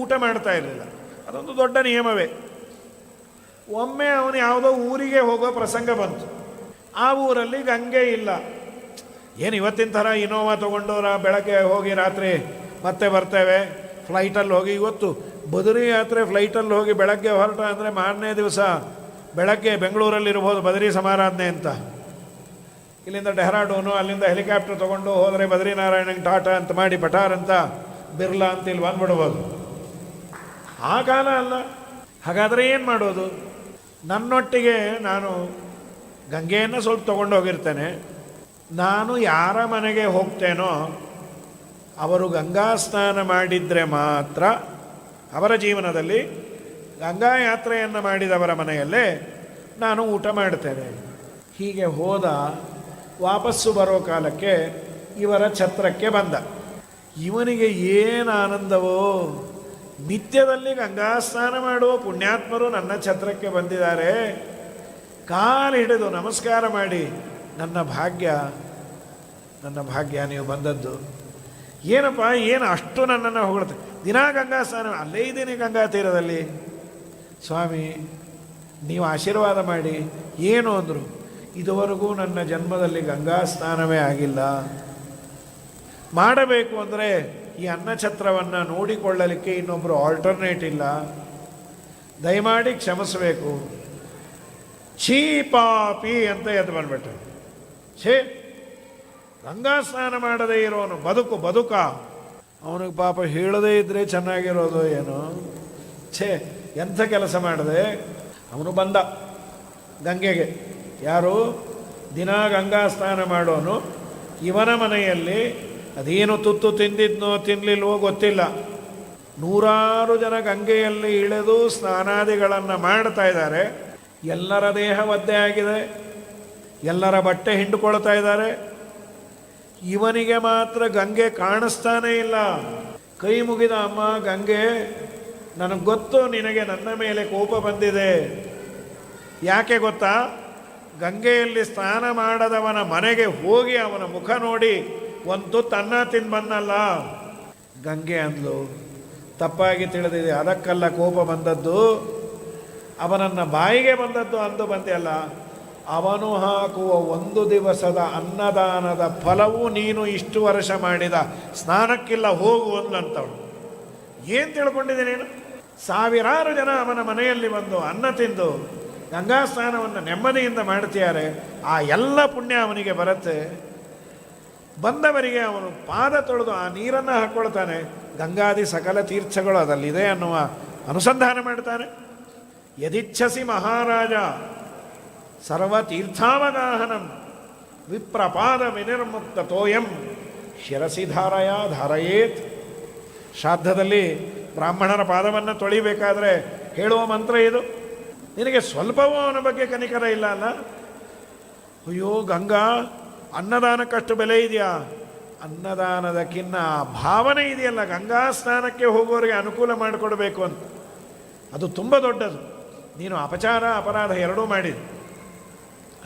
ಊಟ ಮಾಡ್ತಾ ಇರಲಿಲ್ಲ. ಅದೊಂದು ದೊಡ್ಡ ನಿಯಮವೇ. ಒಮ್ಮೆ ಅವನು ಯಾವುದೋ ಊರಿಗೆ ಹೋಗೋ ಪ್ರಸಂಗ ಬಂತು. ಆ ಊರಲ್ಲಿ ಗಂಗೆ ಇಲ್ಲ. ಏನು ಇವತ್ತಿನ ಥರ ಇನೋವಾ ತೊಗೊಂಡು ಬೆಳಗ್ಗೆ ಹೋಗಿ ರಾತ್ರಿ ಮತ್ತೆ ಬರ್ತೇವೆ, ಫ್ಲೈಟಲ್ಲಿ ಹೋಗಿ. ಇವತ್ತು ಬದರಿ ಯಾತ್ರೆ ಫ್ಲೈಟಲ್ಲಿ ಹೋಗಿ ಬೆಳಗ್ಗೆ ಹೊರಟ ಅಂದರೆ ಮಾರನೇ ದಿವಸ ಬೆಳಗ್ಗೆ ಬೆಂಗಳೂರಲ್ಲಿರ್ಬೋದು ಬದರಿ ಸಮಾರಾಧನೆ ಅಂತ. ಇಲ್ಲಿಂದ ಡೆಹ್ರಾಡೂನು, ಅಲ್ಲಿಂದ ಹೆಲಿಕಾಪ್ಟರ್ ತೊಗೊಂಡು ಹೋದರೆ ಬದ್ರಿನಾರಾಯಣಂಗೆ ಟಾಟಾ ಅಂತ ಮಾಡಿ ಪಠಾರ್ ಅಂತ ಬಿರ್ಲಾ ಅಂತ ಇಲ್ಲಿ ಬಂದ್ಬಿಡ್ಬೋದು. ಆ ಕಾಲ ಅಲ್ಲ. ಹಾಗಾದರೆ ಏನು ಮಾಡೋದು? ನನ್ನೊಟ್ಟಿಗೆ ನಾನು ಗಂಗೆಯನ್ನು ಸ್ವಲ್ಪ ತೊಗೊಂಡು ಹೋಗಿರ್ತೇನೆ. ನಾನು ಯಾರ ಮನೆಗೆ ಹೋಗ್ತೇನೋ ಅವರು ಗಂಗಾ ಸ್ನಾನ ಮಾಡಿದರೆ ಮಾತ್ರ ಅವರ ಜೀವನದಲ್ಲಿ ಗಂಗಾ ಯಾತ್ರೆಯನ್ನು ಮಾಡಿದವರ ಮನೆಯಲ್ಲೇ ನಾನು ಊಟ ಮಾಡ್ತೇನೆ. ಹೀಗೆ ಹೋದ. ವಾಪಸ್ಸು ಬರೋ ಕಾಲಕ್ಕೆ ಇವರ ಛತ್ರಕ್ಕೆ ಬಂದ. ಇವನಿಗೆ ಏನು ಆನಂದವೋ, ನಿತ್ಯದಲ್ಲಿ ಗಂಗಾ ಸ್ನಾನ ಮಾಡುವ ಪುಣ್ಯಾತ್ಮರು ನನ್ನ ಛತ್ರಕ್ಕೆ ಬಂದಿದ್ದಾರೆ. ಕಾಲು ಹಿಡಿದು ನಮಸ್ಕಾರ ಮಾಡಿ, ನನ್ನ ಭಾಗ್ಯ ನೀವು ಬಂದದ್ದು. ಏನಪ್ಪ, ಏನು ಅಷ್ಟು ನನ್ನನ್ನು ಹೊಗಳುತ್ತೆ? ದಿನಾ ಗಂಗಾ ಸ್ನಾನ, ಅಲ್ಲೇ ಇದ್ದೀನಿ ಗಂಗಾ ತೀರದಲ್ಲಿ. ಸ್ವಾಮಿ ನೀವು ಆಶೀರ್ವಾದ ಮಾಡಿ. ಏನು ಅಂದರು? ಇದುವರೆಗೂ ನನ್ನ ಜನ್ಮದಲ್ಲಿ ಗಂಗಾ ಸ್ನಾನವೇ ಆಗಿಲ್ಲ. ಮಾಡಬೇಕು ಅಂದರೆ ಈ ಅನ್ನಛತ್ರವನ್ನು ನೋಡಿಕೊಳ್ಳಲಿಕ್ಕೆ ಇನ್ನೊಬ್ಬರು ಆಲ್ಟರ್ನೇಟ್ ಇಲ್ಲ. ದಯಮಾಡಿ ಕ್ಷಮಿಸಬೇಕು. ಛೀ ಪಾಪಿ ಅಂತ ಎದ್ದು ಬಂದ್ಬಿಟ್ರೆ. ಛೇ, ಗಂಗಾ ಸ್ನಾನ ಮಾಡದೇ ಇರೋನು ಬದುಕ. ಅವನಿಗೆ ಪಾಪ ಹೇಳದೇ ಇದ್ದರೆ ಚೆನ್ನಾಗಿರೋದು ಏನೋ. ಛೇ, ಎಂಥ ಕೆಲಸ ಮಾಡಿದೆ. ಅವನು ಬಂದ ಗಂಗೆಗೆ. ಯಾರು? ದಿನಾ ಗಂಗಾ ಸ್ನಾನ ಮಾಡೋನು ಇವನ ಮನೆಯಲ್ಲಿ ಅದೇನು ತುತ್ತು ತಿಂದಿದ್ನೋ ತಿನ್ನಲಿಲ್ವೋ ಗೊತ್ತಿಲ್ಲ, ನೂರಾರು ಜನ ಗಂಗೆಯಲ್ಲಿ ಇಳಿದು ಸ್ನಾನಾದಿಗಳನ್ನು ಮಾಡ್ತಾ ಇದ್ದಾರೆ. ಎಲ್ಲರ ದೇಹ ಒದ್ದೆ ಆಗಿದೆ, ಎಲ್ಲರ ಬಟ್ಟೆ ಹಿಂಡುಕೊಳ್ತಾ ಇದ್ದಾರೆ. ಇವನಿಗೆ ಮಾತ್ರ ಗಂಗೆ ಕಾಣಿಸ್ತಾನೇ ಇಲ್ಲ. ಕೈ ಮುಗಿದ, ಅಮ್ಮ ಗಂಗೆ, ನನಗೆ ಗೊತ್ತು ನಿನಗೆ ನನ್ನ ಮೇಲೆ ಕೋಪ ಬಂದಿದೆ. ಯಾಕೆ ಗೊತ್ತಾ? ಗಂಗೆಯಲ್ಲಿ ಸ್ನಾನ ಮಾಡದವನ ಮನೆಗೆ ಹೋಗಿ ಅವನ ಮುಖ ನೋಡಿ ಒಂದು ತುತ್ತು ಅನ್ನ ತಿಂದು ಬಂದಲ್ಲ. ಗಂಗೆ ಅಂದ್ಲು, ತಪ್ಪಾಗಿ ತಿಳಿದಿದೆ, ಅದಕ್ಕಲ್ಲ ಕೋಪ ಬಂದದ್ದು, ಅವನನ್ನು ಬಾಯಿಗೆ ಬಂದದ್ದು ಅಂದು ಬಂದೆಯಲ್ಲ. ಅವನು ಹಾಕುವ ಒಂದು ದಿವಸದ ಅನ್ನದಾನದ ಫಲವೂ ನೀನು ಇಷ್ಟು ವರ್ಷ ಮಾಡಿದ ಸ್ನಾನಕ್ಕಿಲ್ಲ, ಹೋಗು ಅಂದ್ಲಂತವಳು. ಏನು ತಿಳ್ಕೊಂಡಿದೆ ನೀನು? ಸಾವಿರಾರು ಜನ ಅವನ ಮನೆಯಲ್ಲಿ ಬಂದು ಅನ್ನ ತಿಂದು ಗಂಗಾ ಸ್ನಾನವನ್ನು ನೆಮ್ಮದಿಯಿಂದ ಮಾಡ್ತಿದ್ದಾರೆ. ಆ ಎಲ್ಲ ಪುಣ್ಯ ಅವನಿಗೆ ಬರುತ್ತೆ. ಬಂದವರಿಗೆ ಅವನು ಪಾದ ತೊಳೆದು ಆ ನೀರನ್ನು ಹಾಕ್ಕೊಳ್ತಾನೆ. ಗಂಗಾದಿ ಸಕಲ ತೀರ್ಥಗಳು ಅದರಲ್ಲಿದೆ ಅನ್ನುವ ಅನುಸಂಧಾನ ಮಾಡ್ತಾನೆ. ಯದಿಚ್ಛಸಿ ಮಹಾರಾಜ ಸರ್ವತೀರ್ಥಾವಗಾಹನಂ ವಿಪ್ರಪಾದ ವಿನಿರ್ಮುಕ್ತ ತೋಯಂ ಶಿರಸಿ ಧಾರಯೇತ್. ಶ್ರಾದ್ದದಲ್ಲಿ ಬ್ರಾಹ್ಮಣರ ಪಾದವನ್ನು ತೊಳಿಬೇಕಾದ್ರೆ ಹೇಳುವ ಮಂತ್ರ ಇದು. ನಿನಗೆ ಸ್ವಲ್ಪವೂ ಅವನ ಬಗ್ಗೆ ಕನಿಕರ ಇಲ್ಲ ಅಲ್ಲ? ಅಯ್ಯೋ ಗಂಗಾ, ಅನ್ನದಾನಕ್ಕಷ್ಟು ಬೆಲೆ ಇದೆಯಾ? ಅನ್ನದಾನದಕ್ಕಿನ್ನ ಭಾವನೆ ಇದೆಯಲ್ಲ, ಗಂಗಾ ಸ್ನಾನಕ್ಕೆ ಹೋಗೋರಿಗೆ ಅನುಕೂಲ ಮಾಡಿಕೊಡ್ಬೇಕು ಅಂತ, ಅದು ತುಂಬ ದೊಡ್ಡದು. ನೀನು ಅಪಚಾರ ಅಪರಾಧ ಎರಡೂ ಮಾಡಿದೆ.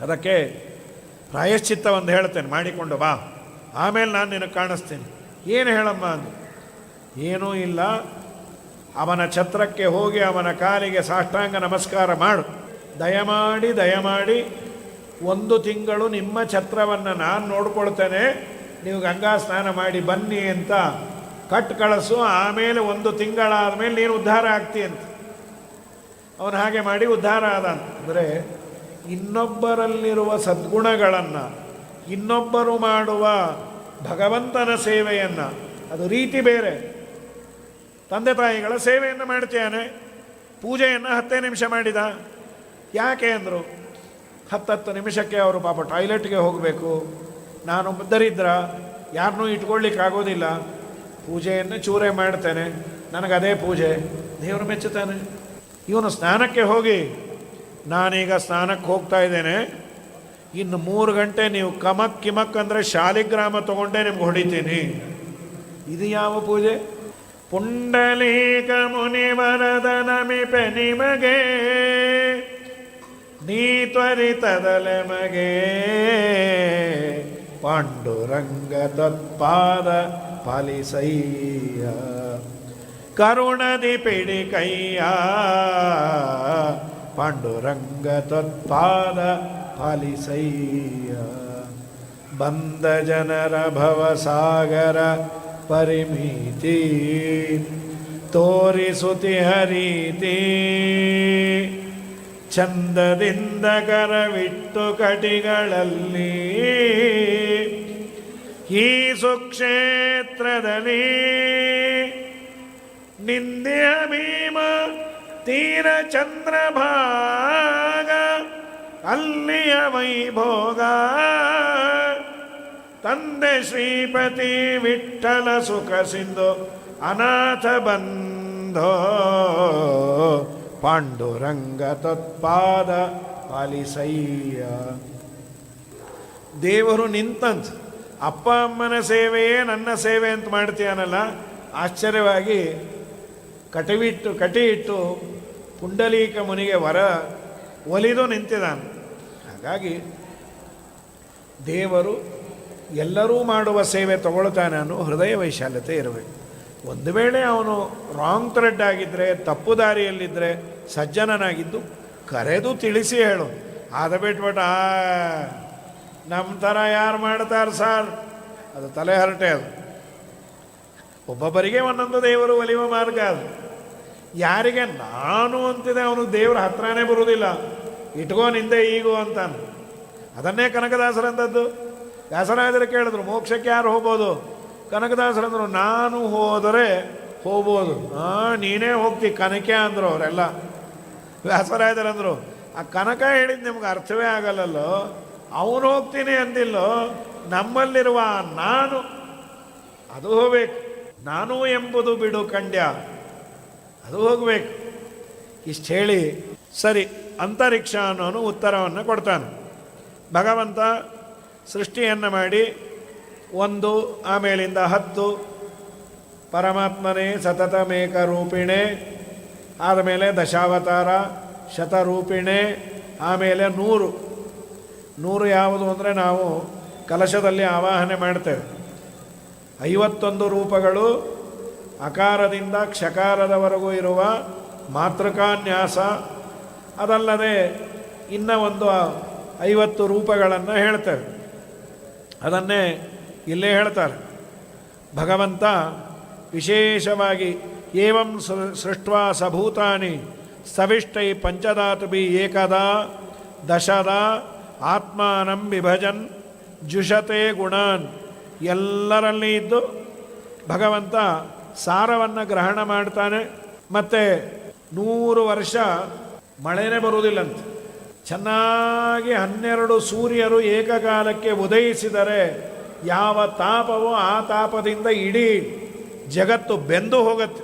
ಅದಕ್ಕೆ ಪ್ರಾಯಶ್ಚಿತ್ತ ಒಂದು ಹೇಳ್ತೇನೆ, ಮಾಡಿಕೊಂಡು ಬಾ, ಆಮೇಲೆ ನಾನು ನಿನಗೆ ಕಾಣಿಸ್ತೀನಿ. ಏನು ಹೇಳಮ್ಮ ಅಂದು. ಏನೂ ಇಲ್ಲ, ಅವನ ಛತ್ರಕ್ಕೆ ಹೋಗಿ ಅವನ ಕಾಲಿಗೆ ಸಾಷ್ಟಾಂಗ ನಮಸ್ಕಾರ ಮಾಡು. ದಯಮಾಡಿ 1 ತಿಂಗಳು ನಿಮ್ಮ ಛತ್ರವನ್ನು ನಾನು ನೋಡ್ಕೊಳ್ತೇನೆ, ನೀವು ಗಂಗಾ ಸ್ನಾನ ಮಾಡಿ ಬನ್ನಿ ಅಂತ ಕಳಿಸು. ಆಮೇಲೆ 1 ತಿಂಗಳಾದ ಮೇಲೆ ನೀನು ಉದ್ಧಾರ ಆಗ್ತಿ ಅಂತ. ಅವನು ಹಾಗೆ ಮಾಡಿ ಉದ್ಧಾರ ಆದ. ಅಂದರೆ ಇನ್ನೊಬ್ಬರಲ್ಲಿರುವ ಸದ್ಗುಣಗಳನ್ನು, ಇನ್ನೊಬ್ಬರು ಮಾಡುವ ಭಗವಂತನ ಸೇವೆಯನ್ನು, ಅದು ರೀತಿ ಬೇರೆ. ತಂದೆ ತಾಯಿಗಳ ಸೇವೆಯನ್ನು ಮಾಡ್ತೇನೆ. ಪೂಜೆಯನ್ನು 10 ನಿಮಿಷ ಮಾಡಿದ. ಯಾಕೆ ಅಂದರು, 10 ನಿಮಿಷಕ್ಕೆ ಅವರು ಪಾಪ ಟಾಯ್ಲೆಟ್ಗೆ ಹೋಗಬೇಕು, ನಾನು ದರಿದ್ರ, ಯಾರನ್ನೂ ಇಟ್ಕೊಳ್ಳಿಕ್ಕಾಗೋದಿಲ್ಲ, ಪೂಜೆಯನ್ನು ಚೂರೇ ಮಾಡ್ತೇನೆ, ನನಗದೇ ಪೂಜೆ, ದೇವರು ಮೆಚ್ಚುತ್ತಾನೆ. ಇವನು ಸ್ನಾನಕ್ಕೆ ಹೋಗಿ, ನಾನೀಗ ಸ್ನಾನಕ್ಕೆ ಹೋಗ್ತಾ ಇದ್ದೇನೆ, ಇನ್ನು 3 ಗಂಟೆ ನೀವು ಕಿಮಕ್ ಅಂದರೆ ಶಾಲಿಗ್ರಾಮ ತಗೊಂಡೇ ನಿಮ್ಗೆ ಹೊಡಿತೀನಿ. ಇದು ಯಾವ ಪೂಜೆ? ಪುಂಡಲೀಕ ಮುನಿವರದ ನಮಿಪೆ ನಿಮಗೆ, ನೀ ತ್ವರಿತದಲೆ ಮಗೆ, ಪಾಂಡುರಂಗ ತತ್ಪಾದ ಪಾಲಿಸಯ್ಯ, ಕರುಣದಿ ಪಿಡಿ ಕೈಯ, ಪಾಂಡುರಂಗ ತತ್ಪಾದ ಪಾಲಿಸಯ್ಯ. ಬಂದ ಜನರ ಭವಸಾಗರ ಪರಿಮಿತಿ ತೋರಿಸುತಿ ಹರೀತಿ, ಚಂದದಿಂದ ಕರವಿಟ್ಟು ಕಟಿಗಳಲ್ಲಿ ಈ ಸುಕ್ಷೇತ್ರದಲ್ಲಿ ನಿಂದ್ಯ ಭೀಮ ತೀರ ಚಂದ್ರಭಾಗ ಅಲ್ಲಿಯ ವೈಭೋಗ, ತಂದೆ ಶ್ರೀಪತಿ ವಿಠ್ಠಲ ಸುಖ ಸಿಂಧು ಅನಾಥ ಬಂಧೋ, ಪಾಂಡುರಂಗ ತತ್ಪಾದ ಪಾಲಿಸಯ್ಯ. ದೇವರು ನಿಂತಂತ ಅಪ್ಪ ಅಮ್ಮನ ಸೇವೆಯೇ ನನ್ನ ಸೇವೆ ಅಂತ ಮಾಡ್ತೀಯನಲ್ಲ, ಆಶ್ಚರ್ಯವಾಗಿ ಕಟಿ ಇಟ್ಟು ಪುಂಡಲೀಕ ಮುನಿಗೆ ವರ ಒಲಿದು ನಿಂತಿದ್ದಾನೆ. ಹಾಗಾಗಿ ದೇವರು ಎಲ್ಲರೂ ಮಾಡುವ ಸೇವೆ ತಗೊಳ್ತಾನೆ ಅನ್ನೋ ಹೃದಯ ವೈಶಾಲ್ಯತೆ ಇರಬೇಕು. ಒಂದು ವೇಳೆ ಅವನು ರಾಂಗ್ ಥ್ರೆಡ್ ಆಗಿದ್ದರೆ, ತಪ್ಪು ದಾರಿಯಲ್ಲಿದ್ದರೆ, ಸಜ್ಜನನಾಗಿದ್ದು ಕರೆದು ತಿಳಿಸಿ ಹೇಳು. ಆದ ಬಿಟ್ಬಿಟ್ಟು ನಮ್ಮ ಥರ ಯಾರು ಮಾಡ್ತಾರೆ ಸಾರ್, ಅದು ತಲೆ ಹರಟೆ. ಅದು ಒಬ್ಬೊಬ್ಬರಿಗೆ ಒಂದೊಂದು ದೇವರು ಒಲಿಯುವ ಮಾರ್ಗ. ಅದು ಯಾರಿಗೆ ನಾನು ಅಂತಿದೆ ಅವನು ದೇವ್ರ ಹತ್ರನೇ ಬರುವುದಿಲ್ಲ, ಇಟ್ಕೋ ನಿಂದೆ ಈಗೋ ಅಂತಾನೆ. ಅದನ್ನೇ ಕನಕದಾಸರಂಥದ್ದು. ವ್ಯಾಸರಾಜರು ಕೇಳಿದ್ರು, ಮೋಕ್ಷಕ್ಕೆ ಯಾರು ಹೋಗ್ಬೋದು? ಕನಕದಾಸರಂದರು, ನಾನು ಹೋದರೆ ಹೋಗ್ಬೋದು. ನೀನೇ ಹೋಗ್ತಿ ಕನಕೆ ಅಂದರು ಅವರೆಲ್ಲ. ವ್ಯಾಸರಾಜರಂದರು, ಆ ಕನಕ ಹೇಳಿದ್ದು ನಿಮ್ಗೆ ಅರ್ಥವೇ ಆಗಲ್ಲಲ್ಲೋ, ಅವನು ಹೋಗ್ತೀನಿ ಅಂದಿಲ್ಲೋ, ನಮ್ಮಲ್ಲಿರುವ ನಾನು ಅದು ಹೋಗ್ಬೇಕು. ನಾನು ಎಂಬುದು ಬಿಡು ಕಂಡ್ಯ, ಅದು ಹೋಗಬೇಕು. ಇಷ್ಟು ಹೇಳಿ ಸರಿ ಅಂತರಿಕ್ಷ ಅನ್ನೋನು ಉತ್ತರವನ್ನು ಕೊಡ್ತಾನೆ. ಭಗವಂತ ಸೃಷ್ಟಿಯನ್ನು ಮಾಡಿ 1, ಆಮೇಲಿಂದ 10, ಪರಮಾತ್ಮನೇ ಸತತಮೇಕ ರೂಪಿಣೆ, ಆದಮೇಲೆ ದಶಾವತಾರ, ಶತರೂಪಿಣೆ, ಆಮೇಲೆ 100 ಯಾವುದು ಅಂದರೆ ನಾವು ಕಲಶದಲ್ಲಿ ಆವಾಹನೆ ಮಾಡ್ತೇವೆ. 51 ರೂಪಗಳು ಅಕಾರದಿಂದ ಕ್ಷಕಾರದವರೆಗೂ ಇರುವ ಮಾತೃಕಾನ್ಯಾಸ. ಅದಲ್ಲದೆ ಇನ್ನೂ ಒಂದು 50 ರೂಪಗಳನ್ನು ಹೇಳ್ತೇವೆ. ಅದನ್ನೇ ಇಲ್ಲೇ ಹೇಳ್ತಾರೆ. ಭಗವಂತ ವಿಶೇಷವಾಗಿ ಏವಂ ಸೃಷ್ಟ್ವಾ ಸಭೂತಾನಿ ಸವಿಷ್ಟೈ ಪಂಚಧಾತುಭಿ ಏಕದಾ ದಶದಾ ಆತ್ಮಾನಂ ವಿಭಜನ್ ಜುಷತೆ ಗುಣಾನ್. ಎಲ್ಲರಲ್ಲಿ ಇದ್ದು ಭಗವಂತ ಸಾರವನ್ನು ಗ್ರಹಣ ಮಾಡ್ತಾನೆ. ಮತ್ತು 100 ವರ್ಷ ಮಳೆನೇ ಬರುವುದಿಲ್ಲಂತೆ. ಚೆನ್ನಾಗಿ 12 ಸೂರ್ಯರು ಏಕಕಾಲಕ್ಕೆ ಉದಯಿಸಿದರೆ ಯಾವ ತಾಪವೋ ಆ ತಾಪದಿಂದ ಇಡೀ ಜಗತ್ತು ಬೆಂದು ಹೋಗುತ್ತೆ.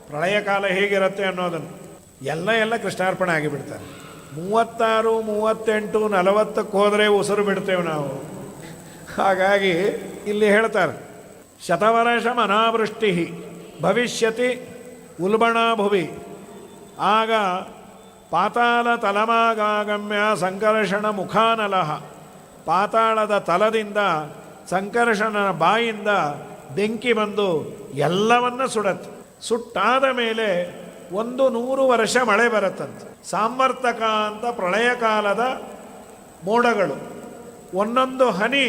ಪ್ರಳಯ ಕಾಲ ಹೇಗಿರುತ್ತೆ ಅನ್ನೋದನ್ನು ಎಲ್ಲ ಕೃಷ್ಣಾರ್ಪಣೆ ಆಗಿಬಿಡ್ತಾರೆ. 36, 38, 40ಕ್ಕೆ ಹೋದರೆ ಉಸಿರು ಬಿಡ್ತೇವೆ ನಾವು. ಹಾಗಾಗಿ ಇಲ್ಲಿ ಹೇಳ್ತಾರೆ, ಶತವರ್ಷ ಅನಾವೃಷ್ಟಿ ಭವಿಷ್ಯತಿ ಉಲ್ಬಣಾ ಭುವಿ. ಆಗ ಪಾತಾಳ ತಲಮಾಗಾಗಮ್ಯ ಸಂಕರ್ಷಣ ಮುಖಾನಲಹ. ಪಾತಾಳದ ತಲದಿಂದ ಸಂಕರ್ಷಣನ ಬಾಯಿಂದ ಬೆಂಕಿ ಬಂದು ಎಲ್ಲವನ್ನ ಸುಡತ್ತೆ. ಸುಟ್ಟಾದ ಮೇಲೆ 100 ವರ್ಷ ಮಳೆ ಬರುತ್ತಂತೆ. ಸಾಮರ್ಥಕ ಅಂತ ಪ್ರಳಯ ಕಾಲದ ಮೋಡಗಳು. ಒಂದೊಂದು ಹನಿ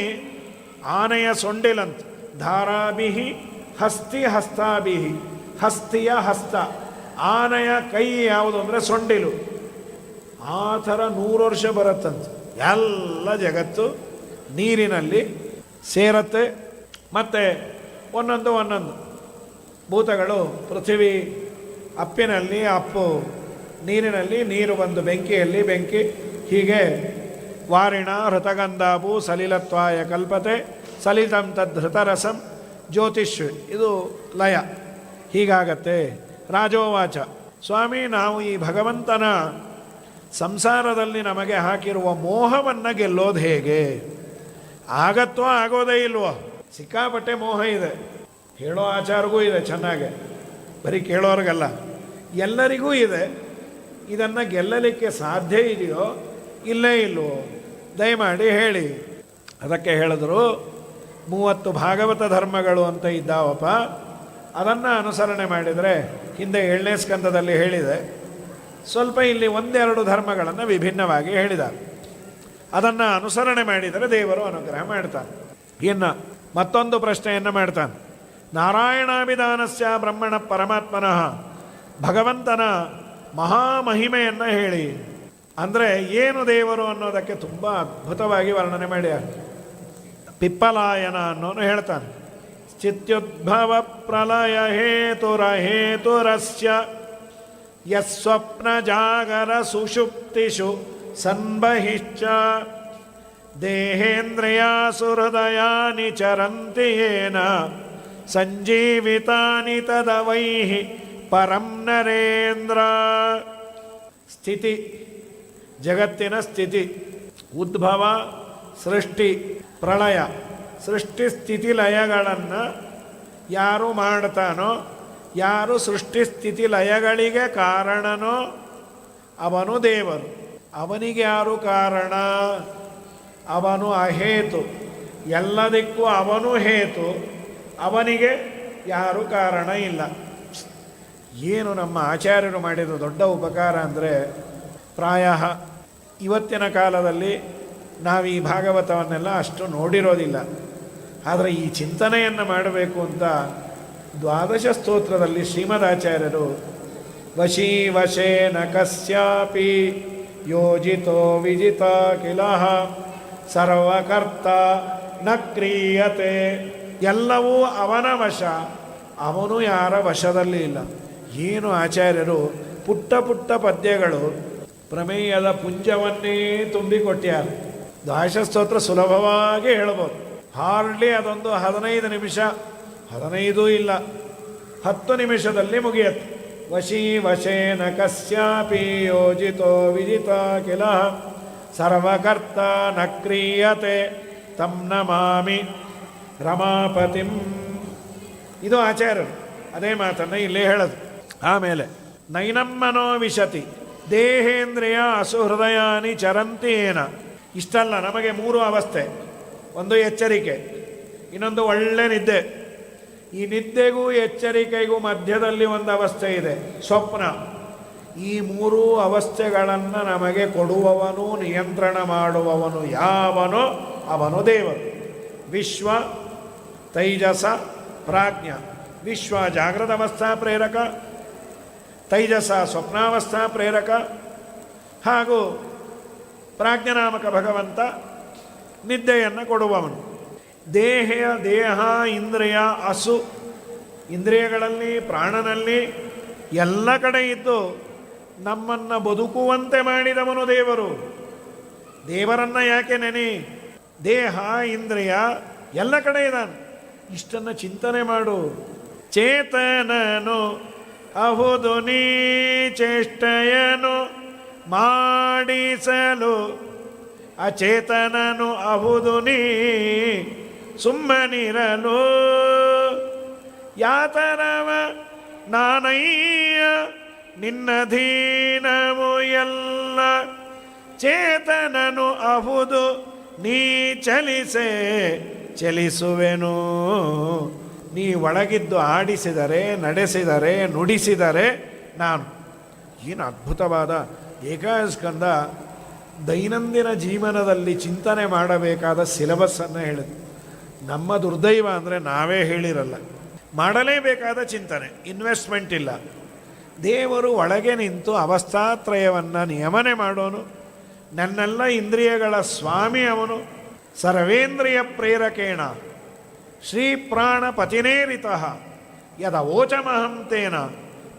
ಆನೆಯ ಸೊಂಡಿಲಂತ. ಧಾರಾಭಿಹಿ ಹಸ್ತಿ ಹಸ್ತಾಭಿಹಿ. ಹಸ್ತಿಯ ಹಸ್ತ, ಆನೆಯ ಕೈ ಯಾವುದು ಅಂದರೆ ಸೊಂಡಿಲು. ಆ ಥರ 100 ವರ್ಷ ಬರುತ್ತಂತೆ. ಎಲ್ಲ ಜಗತ್ತು ನೀರಿನಲ್ಲಿ ಸೇರತ್ತೆ. ಮತ್ತು ಒಂದೊಂದು ಭೂತಗಳು, ಪೃಥ್ವಿ ಅಪ್ಪಿನಲ್ಲಿ ಅಪ್ಪು, ನೀರಿನಲ್ಲಿ ನೀರು, ಬಂದು ಬೆಂಕಿಯಲ್ಲಿ ಬೆಂಕಿ. ಹೀಗೆ ವಾರಿಣ ಹೃತಗಂಧಾಭೂ ಸಲಿಲತ್ವಾಯ ಕಲ್ಪತೆ ಸಲಿತಂ ತದ್ಧೃತರಸಂ ಜ್ಯೋತಿಷ್. ಇದು ಲಯ. ಹೀಗಾಗತ್ತೆ. ರಾಜೋವಾಚ, ಸ್ವಾಮಿ, ನಾವು ಈ ಭಗವಂತನ ಸಂಸಾರದಲ್ಲಿ ನಮಗೆ ಹಾಕಿರುವ ಮೋಹವನ್ನು ಗೆಲ್ಲೋದು ಹೇಗೆ? ಆಗತ್ತೋ ಆಗೋದೇ ಇಲ್ವೋ? ಸಿಕ್ಕಾಪಟ್ಟೆ ಮೋಹ ಇದೆ. ಹೇಳೋ ಆಚಾರಗೂ ಇದೆ ಚೆನ್ನಾಗೆ, ಬರೀ ಕೇಳೋರ್ಗಲ್ಲ, ಎಲ್ಲರಿಗೂ ಇದೆ. ಇದನ್ನು ಗೆಲ್ಲಲಿಕ್ಕೆ ಸಾಧ್ಯ ಇದೆಯೋ ಇಲ್ಲೇ ಇಲ್ವೋ? ದಯಮಾಡಿ ಹೇಳಿ. ಅದಕ್ಕೆ ಹೇಳಿದ್ರು, 30 ಭಾಗವತ ಧರ್ಮಗಳು ಅಂತ ಇದ್ದಾವಪ್ಪ, ಅದನ್ನು ಅನುಸರಣೆ ಮಾಡಿದರೆ, ಹಿಂದೆ 7ನೇ ಸ್ಕಂದದಲ್ಲಿ ಹೇಳಿದೆ, ಸ್ವಲ್ಪ ಇಲ್ಲಿ 1-2 ಧರ್ಮಗಳನ್ನು ವಿಭಿನ್ನವಾಗಿ ಹೇಳಿದ್ದಾರೆ. ಅದನ್ನು ಅನುಸರಣೆ ಮಾಡಿದರೆ ದೇವರು ಅನುಗ್ರಹ ಮಾಡ್ತಾನೆ. ಇನ್ನು ಮತ್ತೊಂದು ಪ್ರಶ್ನೆಯನ್ನು ಮಾಡ್ತಾನೆ. ನಾರಾಯಣಾಭಿಧಾನಸ್ಯ ಬ್ರಹ್ಮಣ ಪರಮಾತ್ಮನಃ. ಭಗವಂತನ ಮಹಾಮಹಿಮೆಯನ್ನು ಹೇಳಿ. ಅಂದರೆ ಏನು ದೇವರು ಅನ್ನೋದಕ್ಕೆ ತುಂಬ ಅದ್ಭುತವಾಗಿ ವರ್ಣನೆ ಮಾಡ್ಯಾರ. ಪಿಪ್ಪಲಾಯನ ಅನ್ನೋನು ಹೇಳ್ತಾನೆ, ಚಿತ್ಯುದ್ಭವ ಪ್ರಲಯ ಹೇತುರಹೇತುರಸ್ಯ ಯಸ್ವಪ್ನ ಜಾಗರ ಸುಷುಪ್ತಿಷು ಸನ್ಬಹಿಶ್ಚ ದೇಹೇಂದ್ರಿಯಾಸುಹೃದಯಾನಿ ಚರಂತಿ ಯೇನ ಸಂಜೀವಿತಾನಿ ತದವೈಃ ಪರಂ ನರೇಂದ್ರ. ಸ್ಥಿತಿ, ಜಗತ್ತಿನ ಸ್ಥಿತಿ, ಉದ್ಭವ, ಸೃಷ್ಟಿ, ಪ್ರಳಯ. ಸೃಷ್ಟಿ ಸ್ಥಿತಿ ಲಯಗಳನ್ನು ಯಾರು ಮಾಡ್ತಾನೋ, ಯಾರು ಸೃಷ್ಟಿ ಸ್ಥಿತಿ ಲಯಗಳಿಗೆ ಕಾರಣನೋ ಅವನು ದೇವರು. ಅವನಿಗೆ ಯಾರು ಕಾರಣ? ಅವನು ಅಹೇತು. ಎಲ್ಲದಕ್ಕೂ ಅವನು ಹೇತು, ಅವನಿಗೆ ಯಾರು ಕಾರಣ ಇಲ್ಲ. ಏನು ನಮ್ಮ ಆಚಾರ್ಯರು ಮಾಡಿದ ದೊಡ್ಡ ಉಪಕಾರ ಅಂದರೆ, ಪ್ರಾಯ ಇವತ್ತಿನ ಕಾಲದಲ್ಲಿ ನಾವು ಈ ಭಾಗವತವನ್ನೆಲ್ಲ ಅಷ್ಟು ನೋಡಿರೋದಿಲ್ಲ. ಆದರೆ ಈ ಚಿಂತನೆಯನ್ನು ಮಾಡಬೇಕು ಅಂತ 12 ಸ್ತೋತ್ರದಲ್ಲಿ ಶ್ರೀಮದಾಚಾರ್ಯರು ವಶೀ ವಶೇನ ಕಸ್ಯಾಪಿ ಯೋಜಿತೋ ವಿಜಿತ ಕಿಲಃ ಸರ್ವಕರ್ತ ನ ಕ್ರಿಯತೆ. ಎಲ್ಲವೂ ಅವನ ವಶ, ಅವನು ಯಾರ ವಶದಲ್ಲಿ ಇಲ್ಲ. ಏನು ಆಚಾರ್ಯರು ಪುಟ್ಟ ಪುಟ್ಟ ಪದ್ಯಗಳು ಪ್ರಮೇಯದ ಪುಂಜವನ್ನೇ ತುಂಬಿಕೊಟ್ಟ್ಯಾರ. ದ್ವಾದಶಸ್ತೋತ್ರ ಸುಲಭವಾಗಿ ಹೇಳ್ಬೋದು. ಹಾರ್ಡ್ಲಿ ಅದೊಂದು 15 ನಿಮಿಷ, 15 ಇಲ್ಲ 10 ನಿಮಿಷದಲ್ಲಿ ಮುಗಿಯತ್ತೆ. ವಶೀ ವಶೇನ ಕಸ್ಯಾಪಿ ಯೋಜಿತೋ ವಿಜಿತ ಕಿಲ ಸರ್ವಕರ್ತ ನ ಕ್ರಿಯತೆ ತಂ ನಮಾಮಿ ರಮಾಪತಿಂ. ಇದು ಆಚಾರ್ಯರು ಅದೇ ಮಾತನ್ನು ಇಲ್ಲೇ ಹೇಳೋದು. ಆಮೇಲೆ ನೈನಮ್ಮನೋ ವಿಶತಿ ದೇಹೇಂದ್ರಿಯ ಅಸುಹೃದಯಾನಿ ಚರಂತೇನ. ಇಷ್ಟಲ್ಲ, ನಮಗೆ 3 ಅವಸ್ಥೆ. ಒಂದು ಎಚ್ಚರಿಕೆ, ಇನ್ನೊಂದು ಒಳ್ಳೆ ನಿದ್ದೆ. ಈ ನಿದ್ದೆಗೂ ಎಚ್ಚರಿಕೆಗೂ ಮಧ್ಯದಲ್ಲಿ ಒಂದು ಅವಸ್ಥೆ ಇದೆ, ಸ್ವಪ್ನ. ಈ 3 ಅವಸ್ಥೆಗಳನ್ನು ನಮಗೆ ಕೊಡುವವನು, ನಿಯಂತ್ರಣ ಮಾಡುವವನು ಯಾವನೋ ಅವನು ದೇವರು. ವಿಶ್ವ, ತೈಜಸ, ಪ್ರಾಜ್ಞ. ವಿಶ್ವ ಜಾಗೃತ ಅವಸ್ಥಾ ಪ್ರೇರಕ, ತೈಜಸ ಸ್ವಪ್ನಾವಸ್ಥಾ ಪ್ರೇರಕ, ಹಾಗೂ ಪ್ರಾಜ್ಞನಾಮಕ ಭಗವಂತ ನಿದ್ದೆಯನ್ನು ಕೊಡುವವನು. ದೇಹ ಇಂದ್ರಿಯ ಅಸು, ಇಂದ್ರಿಯಗಳಲ್ಲಿ ಪ್ರಾಣನಲ್ಲಿ ಎಲ್ಲ ಕಡೆ ಇದ್ದು ನಮ್ಮನ್ನು ಬದುಕುವಂತೆ ಮಾಡಿದವನು ದೇವರು. ದೇವರನ್ನು ಯಾಕೆ ನೆನೆ? ದೇಹ ಇಂದ್ರಿಯ ಎಲ್ಲ ಕಡೆ ಇದ್ದಾನೆ. ಇಷ್ಟನ್ನು ಚಿಂತನೆ ಮಾಡು. ಚೇತನನು ಅಹುದು ನೀ ಚೇಷ್ಟೆಯನು ಮಾಡಿಸಲು, ಅಚೇತನನು ಅಹುದು ನೀ ಸುಮ್ಮನಿರಲು. ಯಾತನವ ನಾನಯ್ಯ ನಿನ್ನಧೀನವು ಎಲ್ಲ, ಚೇತನನು ಅಹುದು ನೀ ಚಲಿಸೆ ಚಲಿಸುವೆನು. ನೀ ಒಳಗಿದ್ದು ಆಡಿಸಿದರೆ, ನಡೆಸಿದರೆ, ನುಡಿಸಿದರೆ ನಾನು. ಏನು ಅದ್ಭುತವಾದ ಏಕಾಸ್ಕಂದ ದೈನಂದಿನ ಜೀವನದಲ್ಲಿ ಚಿಂತನೆ ಮಾಡಬೇಕಾದ ಸಿಲೆಬಸ್ಸನ್ನು ಹೇಳಿದೆ. ನಮ್ಮ ದುರ್ದೈವ ಅಂದರೆ ನಾವೇ ಹೇಳಿರಲ್ಲ, ಮಾಡಲೇಬೇಕಾದ ಚಿಂತನೆ, ಇನ್ವೆಸ್ಟ್ಮೆಂಟ್ ಇಲ್ಲ. ದೇವರು ಒಳಗೆ ನಿಂತು ಅವಸ್ಥಾತ್ರಯವನ್ನು ನಿಯಮನೆ ಮಾಡೋನು. ನನ್ನೆಲ್ಲ ಇಂದ್ರಿಯಗಳ ಸ್ವಾಮಿ ಅವನು. ಸರ್ವೇಂದ್ರಿಯ ಪ್ರೇರಕೇಣ ಶ್ರೀ ಪ್ರಾಣ ಪತಿನೇರಿತಃ ಯದವೋಚಮಹಂ ತೇನ